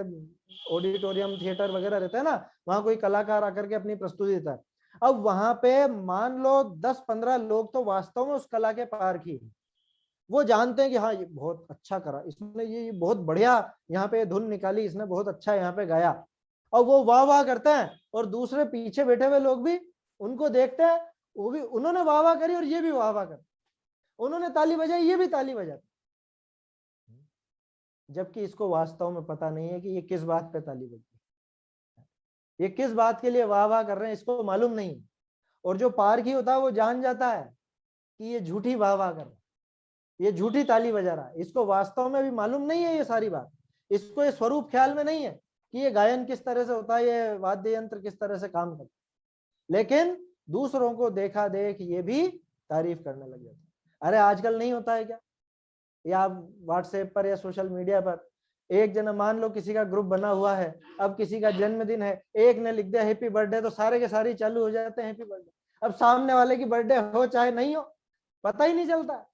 ऑडिटोरियम थिएटर वगैरह रहते हैं ना, वहां कोई कलाकार आकर के अपनी प्रस्तुति देता है। अब वहां पे मान लो 10-15 लोग तो वास्तव में उस कला के पारखी हैं, वो जानते हैं कि हाँ ये बहुत अच्छा करा इसने, ये बहुत बढ़िया यहाँ पे धुन निकाली इसने, बहुत अच्छा यहाँ पे गाया, और वो वाह वाह करते हैं, और दूसरे पीछे बैठे हुए लोग भी उनको देखते हैं, वो भी उन्होंने वाह वाह करी और ये भी वाह वाह कर, उन्होंने ताली बजाई ये भी ताली बजाते, जबकि इसको वास्तव में पता नहीं है कि ये किस बात पे ताली बजी, ये किस बात के लिए वाह वाह कर रहे हैं इसको मालूम नहीं है। और जो पारखी होता है वो जान जाता है कि ये झूठी वाह वाह कर रहा है, ये झूठी ताली बजा रहा है, इसको वास्तव में भी मालूम नहीं है ये सारी बात, इसको ये स्वरूप ख्याल में नहीं है कि ये गायन किस तरह से होता है, ये वाद्य यंत्र किस तरह से काम करता है, लेकिन दूसरों को देखा देख ये भी तारीफ करने लग जाता है। अरे आजकल नहीं होता है क्या, या व्हाट्सएप पर या सोशल मीडिया पर एक जना, मान लो किसी का ग्रुप बना हुआ है, अब किसी का जन्मदिन है, एक ने लिख दिया हैप्पी बर्थडे, तो सारे के सारे चालू हो जाते हैं हैप्पी बर्थडे, अब सामने वाले की बर्थडे हो चाहे नहीं हो पता ही नहीं चलता,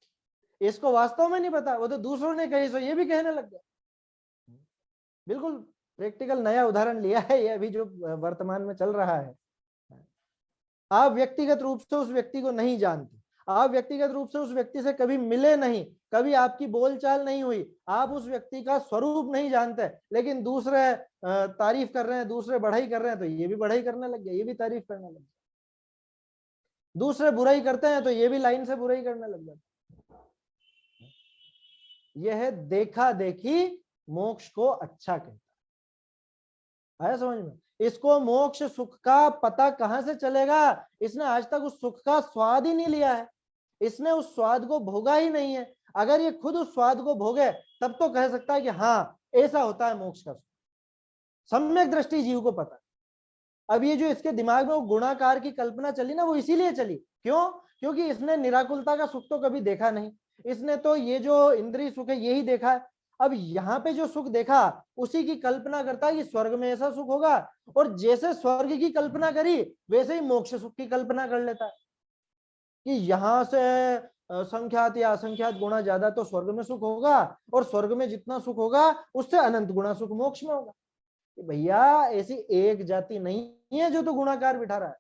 इसको वास्तव में नहीं पता, वो तो दूसरों ने कही सो ये भी कहने लग गया। बिल्कुल प्रैक्टिकल नया उदाहरण लिया है ये अभी जो वर्तमान में चल रहा है। आप व्यक्तिगत रूप से उस व्यक्ति को नहीं जानते, आप व्यक्तिगत रूप से उस व्यक्ति से कभी मिले नहीं, कभी आपकी बोलचाल नहीं हुई, आप उस व्यक्ति का स्वरूप नहीं जानते, लेकिन दूसरे तारीफ कर रहे हैं, दूसरे बढ़ाई कर रहे हैं तो ये भी बढ़ाई करने लग गया, ये भी तारीफ करने लग गया, दूसरे बुराई करते हैं तो ये भी लाइन से बुराई करने लग जाता। यह है देखा देखी मोक्ष को अच्छा कहता है, आया समझ में? इसको मोक्ष सुख का पता कहां से चलेगा, इसने आज तक उस सुख का स्वाद ही नहीं लिया है, इसने उस स्वाद को भोगा ही नहीं है, अगर ये खुद उस स्वाद को भोगे तब तो कह सकता है कि हाँ ऐसा होता है मोक्ष का सुख, सम्यक दृष्टि जीव को पता। अब ये जो इसके दिमाग में वो गुणाकार की कल्पना चली ना, वो इसीलिए चली, क्यों? क्योंकि इसने निराकुलता का सुख तो कभी देखा नहीं, इसने तो ये जो इंद्रिय सुख है यही देखा है, अब यहाँ पे जो सुख देखा उसी की कल्पना करता है कि स्वर्ग में ऐसा सुख होगा, और जैसे स्वर्ग की कल्पना करी वैसे ही मोक्ष सुख की कल्पना कर लेता है कि यहाँ से संख्यात या असंख्यात गुणा ज्यादा तो स्वर्ग में सुख होगा, और स्वर्ग में जितना सुख होगा उससे अनंत गुणा सुख मोक्ष में होगा। भैया ऐसी एक जाति नहीं है जो तो गुणाकार बिठा रहा है।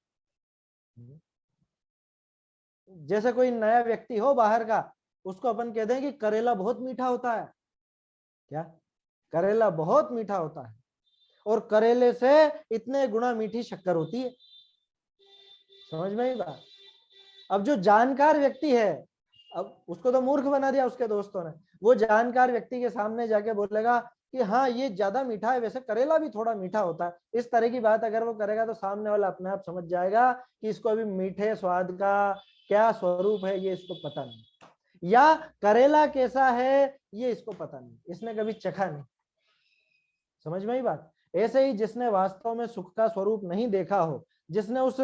जैसे कोई नया व्यक्ति हो बाहर का, उसको अपन कहते हैं कि करेला बहुत मीठा होता है, क्या करेला बहुत मीठा होता है, और करेले से इतने गुना मीठी शक्कर होती है, समझ में ही बात। अब जो जानकार व्यक्ति है, अब उसको तो मूर्ख बना दिया उसके दोस्तों ने, वो जानकार व्यक्ति के सामने जाके बोलेगा कि हाँ ये ज्यादा मीठा है, वैसे करेला भी थोड़ा मीठा होता है, इस तरह की बात अगर वो करेगा तो सामने वाला अपने आप समझ जाएगा कि इसको अभी मीठे स्वाद का क्या स्वरूप है ये इसको पता नहीं, या करेला कैसा है ये इसको पता नहीं, इसने कभी चखा नहीं, समझ में ही बात। ऐसे ही जिसने वास्तव में सुख का स्वरूप नहीं देखा हो, जिसने उस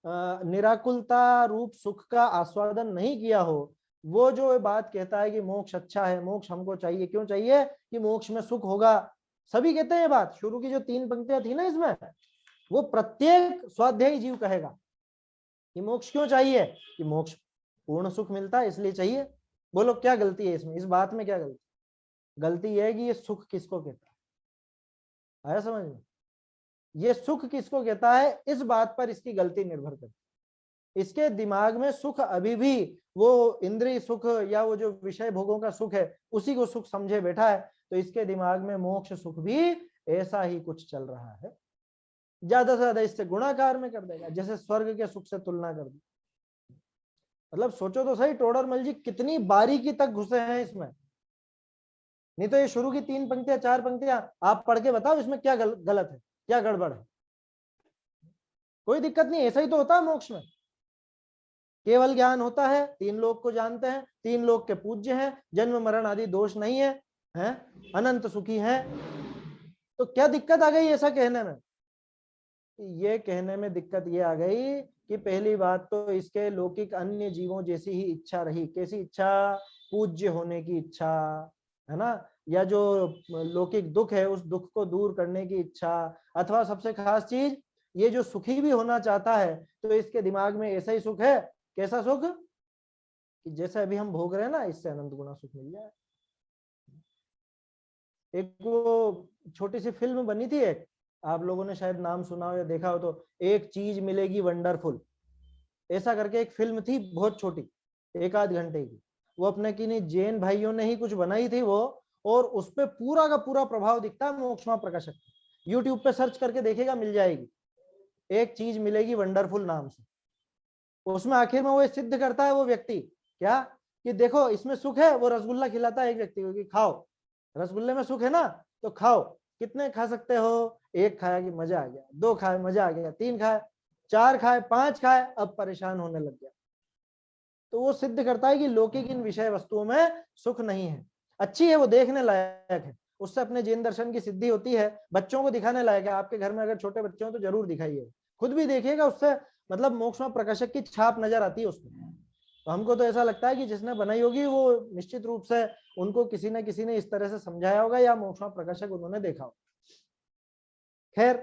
निराकुलता रूप सुख का आस्वादन नहीं किया हो, वो जो बात कहता है कि मोक्ष अच्छा है, मोक्ष हमको चाहिए, क्यों चाहिए? कि मोक्ष में सुख होगा, सभी कहते हैं ये बात। शुरू की जो 3 पंक्तियां थी ना इसमें, वो प्रत्येक स्वाध्यायी जीव कहेगा कि मोक्ष क्यों चाहिए, कि मोक्ष पूर्ण सुख मिलता है इसलिए चाहिए। बोलो क्या गलती है इसमें, इस बात में क्या गलती? गलती यह है कि ये सुख किसको कहता है, आया समझ में? ये सुख किसको कहता है, इस बात पर इसकी गलती निर्भर करती है। इसके दिमाग में सुख अभी भी वो इंद्रिय सुख या वो जो विषय भोगों का सुख है उसी को सुख समझे बैठा है, तो इसके दिमाग में मोक्ष सुख भी ऐसा ही कुछ चल रहा है, ज्यादा से ज्यादा इससे गुणाकार में कर देगा, जैसे स्वर्ग के सुख से तुलना कर दी। मतलब सोचो तो सही, टोडरमल जी कितनी बारीकी तक घुसे हैं इसमें, नहीं तो ये शुरू की 3 पंक्तियां 4 पंक्तियां आप पढ़ के बताओ इसमें क्या गलत है, क्या गड़बड़ है? कोई दिक्कत नहीं, ऐसा ही तो होता है मोक्ष में, केवल ज्ञान होता है, 3 लोग को जानते हैं, 3 लोग के पूज्य हैं, जन्म मरण आदि दोष नहीं है, हैं अनंत सुखी हैं, तो क्या दिक्कत आ गई ऐसा कहने में? ये कहने में दिक्कत ये आ गई कि पहली बात तो इसके लौकिक अन्य जीवों जैसी ही इच्छा रही, कैसी इच्छा? पूज्य होने की इच्छा, है ना, या जो लौकिक दुख है उस दुख को दूर करने की इच्छा, अथवा सबसे खास चीज ये जो सुखी भी होना चाहता है, तो इसके दिमाग में ऐसा ही सुख है, कैसा सुख? कि जैसे अभी हम भोग रहे हैं ना, इससे अनंत गुना सुख मिल जाए। एक वो छोटी सी फिल्म बनी थी एक, आप लोगों ने शायद नाम सुना हो या देखा हो, तो एक चीज मिलेगी वंडरफुल, ऐसा करके एक फिल्म थी, बहुत छोटी, 1 आध घंटे की। वो अपने की नहीं जैन भाइयों ने ही कुछ बनाई थी वो, और उस पर पूरा का पूरा प्रभाव दिखता है मोक्षमा प्रकाशक। यूट्यूब पे सर्च करके देखेगा, मिल जाएगी, एक चीज मिलेगी वंडरफुल नाम से। उसमें आखिर में वो सिद्ध करता है वो व्यक्ति क्या, कि देखो इसमें सुख है। वो रसगुल्ला खिलाता है एक व्यक्ति को कि खाओ, रसगुल्ले में सुख है ना, तो खाओ। कितने खा सकते हो? एक खाया कि मजा आ गया, 2 खाए मजा आ गया, 3 खाए, 4 खाए, 5 खाए, अब परेशान होने लग गया। तो वो सिद्ध करता है कि लौकिक इन विषय वस्तुओं में सुख नहीं है। अच्छी है, वो देखने लायक है, उससे अपने जैन दर्शन की सिद्धि होती है, बच्चों को दिखाने लायक है। आपके घर में अगर छोटे बच्चे हो तो जरूर दिखाइए, खुद भी देखिएगा, उससे मतलब मोक्षमा प्रकाशक की छाप नजर आती है उसमें। तो हमको तो ऐसा लगता है कि जिसने बनाई होगी वो निश्चित रूप से उनको किसी न किसी ने इस तरह से समझाया होगा, या मोक्षमा प्रकाशक उन्होंने देखा होगा। खैर,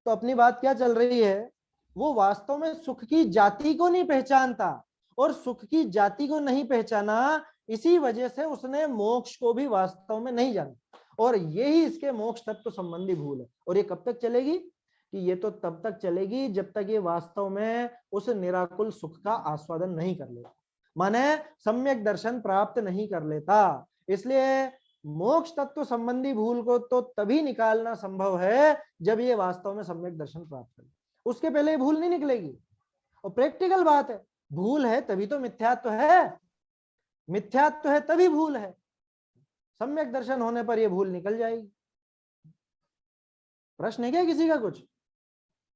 तो अपनी बात क्या चल रही है, वो वास्तव में सुख की जाति को नहीं पहचानता, और सुख की जाति को नहीं पहचाना, इसी वजह से उसने मोक्ष को भी वास्तव में नहीं जाना। और यही इसके मोक्ष तत्व संबंधी भूल है। और ये कब तक चलेगी? कि ये तो तब तक चलेगी जब तक ये वास्तव में उस निराकुल सुख का आस्वादन नहीं कर लेता, माने सम्यक दर्शन प्राप्त नहीं कर लेता। इसलिए मोक्ष तत्व संबंधी भूल को तो तभी निकालना संभव है जब ये वास्तव में सम्यक दर्शन प्राप्त करे, उसके पहले ये भूल नहीं निकलेगी। और प्रैक्टिकल बात है, भूल है तभी तो मिथ्यात्व है, मिथ्यात्व है तभी भूल है। सम्यक दर्शन होने पर ये भूल निकल जाएगी। प्रश्न है क्या किसी का? कुछ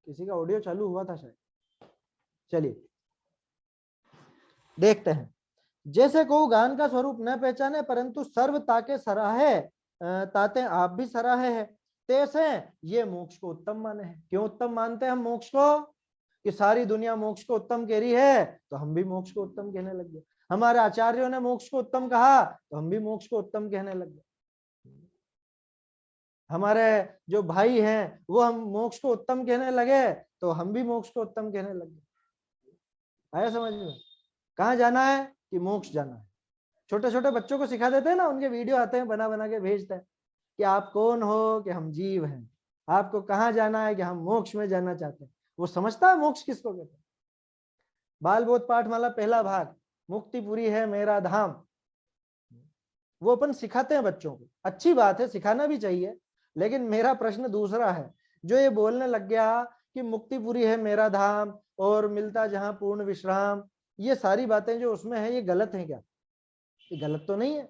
किसी का ऑडियो चालू हुआ था शायद। चलिए देखते हैं। जैसे को गान का स्वरूप न पहचाने परंतु सर्व ताके सराहे, ताते आप भी सराहे है, तैसे ये मोक्ष को उत्तम माने हैं। क्यों उत्तम मानते हैं हम मोक्ष को? कि सारी दुनिया मोक्ष को उत्तम कह रही है तो हम भी मोक्ष को उत्तम कहने लग गए। हमारे आचार्यों ने मोक्ष को उत्तम कहा तो हम भी मोक्ष को उत्तम कहने लग गए। हमारे जो भाई हैं वो हम मोक्ष को उत्तम कहने लगे तो हम भी मोक्ष को उत्तम कहने लग गए। आया समझ में? कहाँ जाना है? कि मोक्ष जाना है। छोटे छोटे बच्चों को सिखा देते हैं ना, उनके वीडियो आते हैं, बना बना के भेजते हैं कि आप कौन हो? कि हम जीव हैं। आपको कहाँ जाना है? कि हम मोक्ष में जाना चाहते हैं। वो समझता है मोक्ष किसको कहते हैं। बाल बोध पाठमाला पहला भाग, मुक्तिपुरी है मेरा धाम, वो अपन सिखाते हैं बच्चों को। अच्छी बात है, सिखाना भी चाहिए। लेकिन मेरा प्रश्न दूसरा है, जो ये बोलने लग गया कि मुक्तिपुरी है मेरा धाम और मिलता जहां पूर्ण विश्राम, ये सारी बातें जो उसमें है ये गलत है क्या? ये गलत तो नहीं है,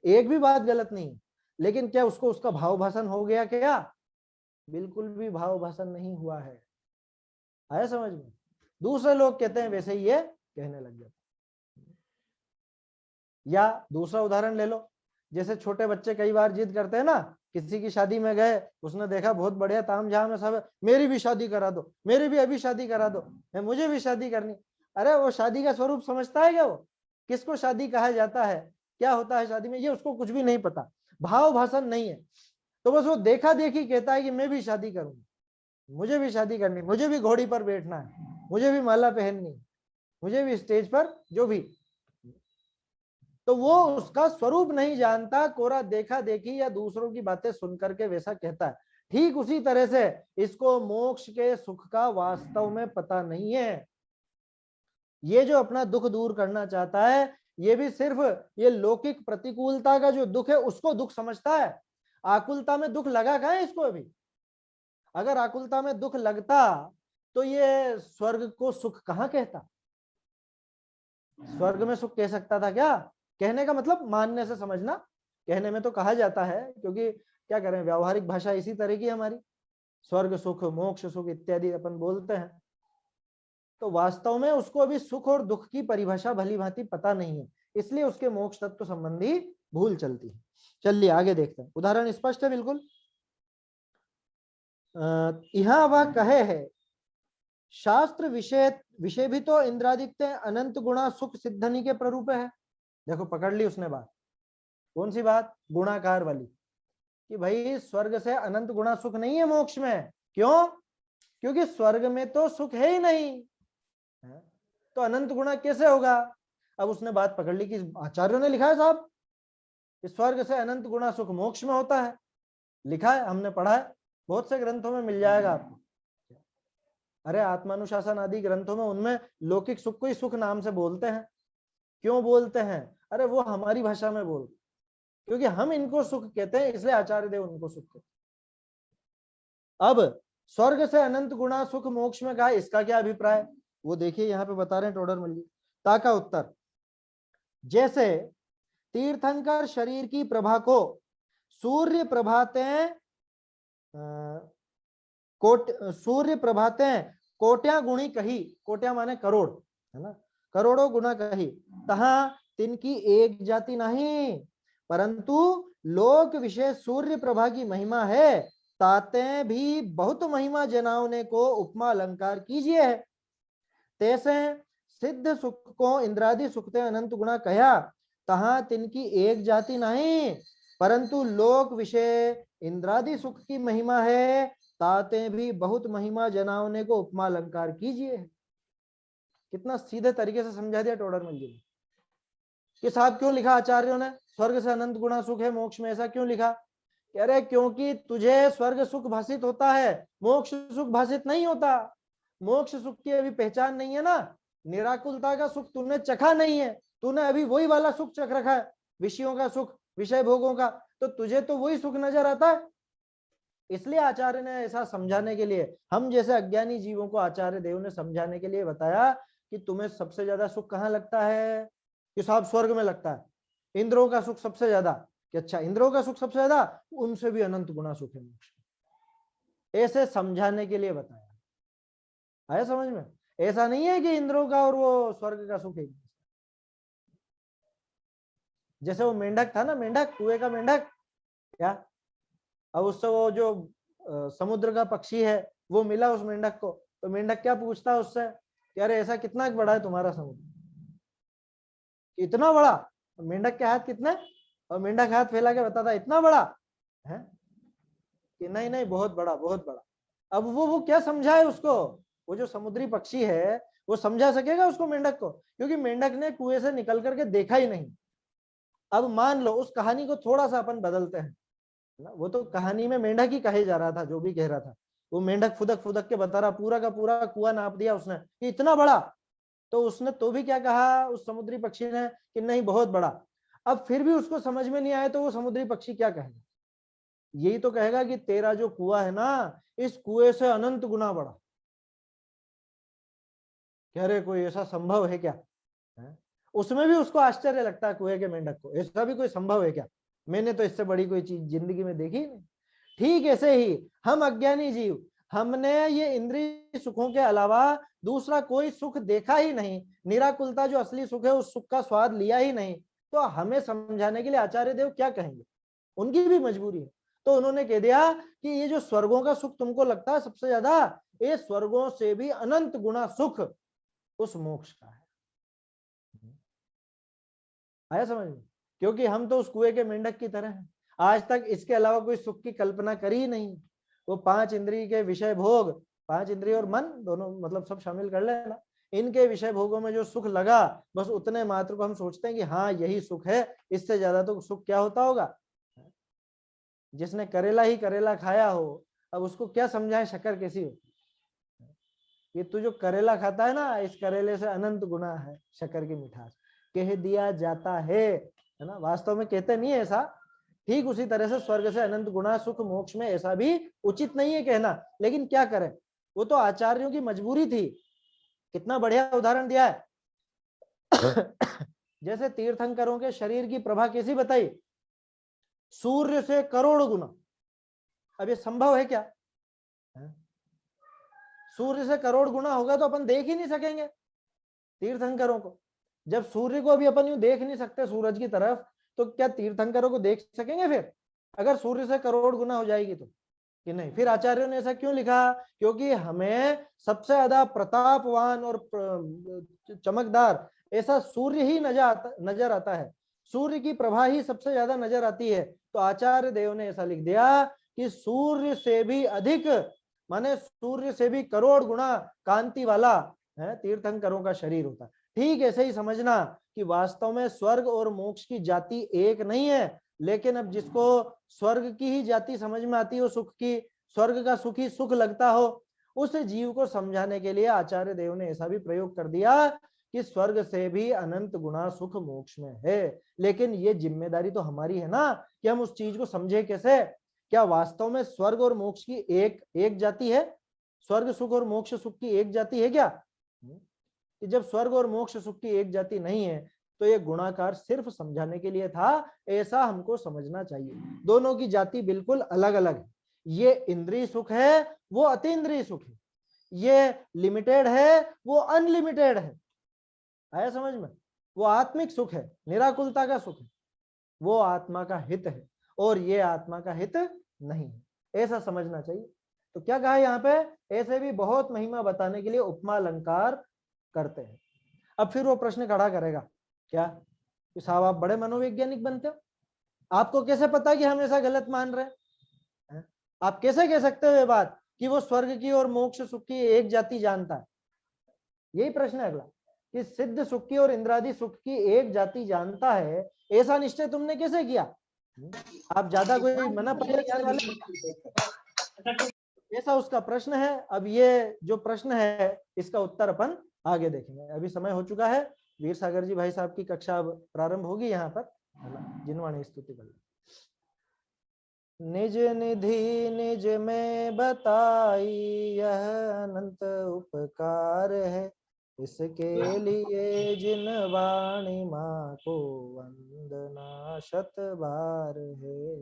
एक भी बात गलत नहीं है। लेकिन क्या उसको उसका भाव भाषण हो गया क्या? बिल्कुल भी भाव भाषण नहीं हुआ है। आया समझ में? दूसरे लोग कहते हैं वैसे ही ये कहने लग जाते। या दूसरा उदाहरण ले लो, जैसे छोटे बच्चे कई बार जिद करते हैं ना, किसी की शादी में गए, उसने देखा बहुत बढ़िया तामझाम है सब, मेरी भी शादी करा दो, मेरी भी अभी शादी करा दो, मुझे भी शादी करनी। अरे वो शादी का स्वरूप समझता है क्या? वो किसको शादी कहा जाता है, क्या होता है शादी में, ये उसको कुछ भी नहीं पता। भाव भाषण नहीं है, तो बस वो देखा देखी कहता है कि मैं भी शादी करूंगा, मुझे भी शादी करनी, मुझे भी घोड़ी पर बैठना है, मुझे भी माला पहननी, मुझे भी स्टेज पर जो भी। तो वो उसका स्वरूप नहीं जानता, कोरा देखा देखी या दूसरों की बातें सुन करके वैसा कहता है। ठीक उसी तरह से इसको मोक्ष के सुख का वास्तव में पता नहीं है। ये जो अपना दुख दूर करना चाहता है, ये भी सिर्फ ये लौकिक प्रतिकूलता का जो दुख है उसको दुख समझता है। आकुलता में दुख लगा कहाँ है इसको अभी? अगर आकुलता में दुख लगता तो ये स्वर्ग को सुख कहाँ कहता? स्वर्ग में सुख कह सकता था क्या? कहने का मतलब मानने से समझना, कहने में तो कहा जाता है, क्योंकि क्या करें, व्यावहारिक भाषा इसी तरह की हमारी, स्वर्ग सुख, मोक्ष सुख इत्यादि अपन बोलते हैं। तो वास्तव में उसको अभी सुख और दुख की परिभाषा भली भांति पता नहीं है, इसलिए उसके मोक्ष तत्व संबंधी भूल चलती है। चलिए आगे देखते हैं। उदाहरण स्पष्ट है बिल्कुल। यहाँ वह कहे है, शास्त्र विषय विषय भी तो इंद्रादित्य अनंत गुणा सुख सिद्धनी के प्ररूप है। देखो पकड़ ली उसने बात। कौन सी बात? गुणाकार वाली, कि भाई स्वर्ग से अनंत गुणा सुख नहीं है मोक्ष में। क्यों? क्योंकि स्वर्ग में तो सुख है ही नहीं, तो अनंत गुणा कैसे होगा? अब उसने बात पकड़ ली कि आचार्यों ने लिखा है साहब कि स्वर्ग से अनंत गुणा सुख मोक्ष में होता है, लिखा है, हमने पढ़ा है। बहुत से ग्रंथों में मिल जाएगा आपको। अरे आत्मानुशासन आदि ग्रंथों में, उनमें लौकिक सुख को ही सुख नाम से बोलते हैं। क्यों बोलते हैं? अरे वो हमारी भाषा में बोलते, क्योंकि हम इनको सुख कहते हैं, इसलिए आचार्य देव उनको सुख कहते हैं। अब स्वर्ग से अनंत गुणा सुख मोक्ष में कहा, इसका क्या अभिप्राय? वो देखिए यहाँ पे बता रहे हैं टोडर मल जी। ताका उत्तर, जैसे तीर्थंकर शरीर की प्रभा को सूर्य प्रभाते सूर्य प्रभाते कोट्या गुणी कही, कोट्या माने करोड़, है ना, करोड़ों गुना कही, तहा तिनकी एक जाति नहीं, परंतु लोक विशेष सूर्य प्रभा की महिमा है, ताते भी बहुत महिमा जनावने को उपमा अलंकार कीजिए है। तैसे सिद्ध सुख को इंद्रादि सुखते अनंत गुणा कहा, तहा तिनकी एक जाति नहीं, परंतु लोक विषय इंद्रादि सुख की महिमा है, ताते भी बहुत महिमा जनावने को उपमा अलंकार कीजिए। कितना सीधे तरीके से समझा दिया टोडर मल जी ने कि साहब क्यों लिखा आचार्यों ने स्वर्ग से अनंत गुणा सुख है मोक्ष में, ऐसा क्यों लिखा? कह रहे क्योंकि तुझे स्वर्ग सुख भाषित होता है, मोक्ष सुख भाषित नहीं होता। मोक्ष सुख की अभी पहचान नहीं है ना, निराकुलता का सुख तूने चखा नहीं है, तूने अभी वही वाला सुख चख रखा है, विषयों का सुख, विषय भोगों का, तो तुझे तो वही सुख नजर आता है। इसलिए आचार्य ने ऐसा समझाने के लिए, हम जैसे अज्ञानी जीवों को आचार्य देव ने समझाने के लिए बताया कि तुम्हें सबसे ज्यादा सुख कहाँ लगता है, कि साहब स्वर्ग में लगता है, इंद्रों का सुख सबसे ज्यादा, कि अच्छा इंद्रों का सुख सबसे ज्यादा, उनसे भी अनंत गुना सुख है मोक्ष। ऐसे समझाने के लिए बताया, आया समझ में? ऐसा नहीं है कि इंद्रों का और वो स्वर्ग का सुख है। जैसे वो मेंढक था ना, मेंढक, कुएं का मेंढक, क्या अब उससे वो जो समुद्र का पक्षी है वो मिला उस मेंढक को, तो मेंढक क्या पूछता है उससे कि अरे ऐसा कितना बड़ा है तुम्हारा समुद्र? इतना बड़ा। मेंढक के हाथ कितने? और मेंढक हाथ फैला के बताता इतना बड़ा है कि नहीं नहीं बहुत बड़ा, बहुत बड़ा। अब वो क्या समझाए उसको? वो जो समुद्री पक्षी है वो समझा सकेगा उसको मेंढक को? क्योंकि मेंढक ने कुएं से निकल करके देखा ही नहीं। अब मान लो उस कहानी को थोड़ा सा अपन बदलते हैं, वो तो कहानी में मेंढक ही कहे जा रहा था, जो भी कह रहा था वो मेंढक फुदक फुदक के बता रहा, पूरा का पूरा कुआं नाप दिया उसने कि इतना बड़ा, तो उसने तो भी क्या कहा उस समुद्री पक्षी ने कि नहीं बहुत बड़ा। अब फिर भी उसको समझ में नहीं आया तो वो समुद्री पक्षी क्या कहेगा? यही तो कहेगा कि तेरा जो कुआं है ना, इस कुएं से अनंत गुना बड़ा। कह रहे कोई ऐसा संभव है क्या? है? उसमें भी उसको आश्चर्य लगता है कुएं के मेंढक को, ऐसा भी कोई संभव है क्या? मैंने तो इससे बड़ी कोई चीज जिंदगी में देखी नहीं। ठीक ऐसे ही हम अज्ञानी जीव, हमने ये इंद्रिय सुखों के अलावा दूसरा कोई सुख देखा ही नहीं, निराकुलता जो असली सुख है उस सुख का स्वाद लिया ही नहीं, तो हमें समझाने के लिए आचार्य देव क्या कहेंगे? उनकी भी मजबूरी है। तो उन्होंने कह दिया कि ये जो स्वर्गों का सुख तुमको लगता है सबसे ज्यादा, ये स्वर्गों से भी अनंत गुना सुख उस मोक्ष का है। आया समझ में? क्योंकि हम तो उस कुएं के मेंढक की तरह हैं, आज तक इसके अलावा कोई सुख की कल्पना करी ही नहीं। वो पांच इंद्रिय के विषय भोग, पांच इंद्रिय और मन दोनों मतलब सब शामिल कर लेना, इनके विषय भोगों में जो सुख लगा बस उतने मात्र को हम सोचते हैं कि हाँ यही सुख है, इससे ज्यादा तो सुख क्या होता होगा? जिसने करेला ही करेला खाया हो, अब उसको क्या समझाए शक्कर कैसी होती? ये तू जो करेला खाता है ना, इस करेले से अनंत गुना है शक्कर की मिठास, कह दिया जाता है ना, वास्तव में कहते नहीं है ऐसा। ठीक उसी तरह से स्वर्ग से अनंत गुना सुख मोक्ष में, ऐसा भी उचित नहीं है कहना, लेकिन क्या करें, वो तो आचार्यों की मजबूरी थी। कितना बढ़िया उदाहरण दिया है जैसे तीर्थंकरों के शरीर की प्रभा कैसी बताई? सूर्य से करोड़ गुना। अब ये संभव है क्या? सूर्य से करोड़ गुना होगा तो अपन देख ही नहीं सकेंगे तीर्थंकरों को। जब सूर्य को अभी अपन यूं देख नहीं सकते सूरज की तरफ, तो क्या तीर्थंकरों को देख सकेंगे फिर, अगर सूर्य से करोड़ गुना हो जाएगी तो? कि नहीं। फिर आचार्यों ने ऐसा क्यों लिखा? क्योंकि हमें सबसे ज्यादा प्रतापवान और चमकदार ऐसा सूर्य ही नजर आता है, सूर्य की प्रभा ही सबसे ज्यादा नजर आती है। तो आचार्य देव ने ऐसा लिख दिया कि सूर्य से भी अधिक, माने सूर्य से भी करोड़ गुना कांति वाला है तीर्थंकरों का शरीर होता है। ठीक ऐसे ही समझना कि वास्तव में स्वर्ग और मोक्ष की जाति एक नहीं है, लेकिन अब जिसको स्वर्ग की ही जाति समझ में आती है वो सुख की, स्वर्ग का सुख ही सुख लगता हो, उस जीव को समझाने के लिए आचार्य देव ने ऐसा भी प्रयोग कर दिया कि स्वर्ग से भी अनंत गुना सुख मोक्ष में है। लेकिन ये जिम्मेदारी तो हमारी है ना कि हम उस चीज को समझे कैसे। क्या वास्तव में स्वर्ग और मोक्ष की एक जाति है? स्वर्ग सुख और मोक्ष सुख की एक जाति है क्या? कि जब स्वर्ग और मोक्ष सुख की एक जाति नहीं है तो ये गुणाकार सिर्फ समझाने के लिए था, ऐसा हमको समझना चाहिए। दोनों की जाति बिल्कुल अलग अलग है। ये इंद्रिय सुख है, वो अतीन्द्रिय सुख है। ये लिमिटेड है, वो अनलिमिटेड है। आया समझ में? वो आत्मिक सुख है, निराकुलता का सुख है, वो आत्मा का हित है, और ये आत्मा का हित नहीं है, ऐसा समझना चाहिए। तो क्या कहा यहाँ पे, ऐसे भी बहुत महिमा बताने के लिए उपमा अलंकार करते हैं। अब फिर वो प्रश्न खड़ा करेगा क्या कि साहब आप बड़े मनोवैज्ञानिक बनते हो, आपको कैसे पता कि हम ऐसा गलत मान रहे हैं? आप कैसे कह सकते हो ये बात कि वो स्वर्ग की और मोक्ष सुख की एक जाति जानता है? यही प्रश्न है अगला कि सिद्ध सुख की और इंद्रादि सुख की एक जाति जानता है, ऐसा निश्चय तुमने कैसे किया? आप ज्यादा कोई मना पड़े ज्ञान वाले, ऐसा उसका प्रश्न है। अब ये जो प्रश्न है इसका उत्तर अपन आगे देखेंगे। अभी समय हो चुका है, वीर सागर जी भाई साहब की कक्षा अब प्रारंभ होगी यहाँ पर, जिनवाणी स्तुति कर। निज निधि निज में बताई यह अनंत उपकार है, इसके लिए जिन वाणी माँ को वंदना शत बार है,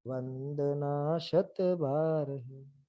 वंदना शत बार है।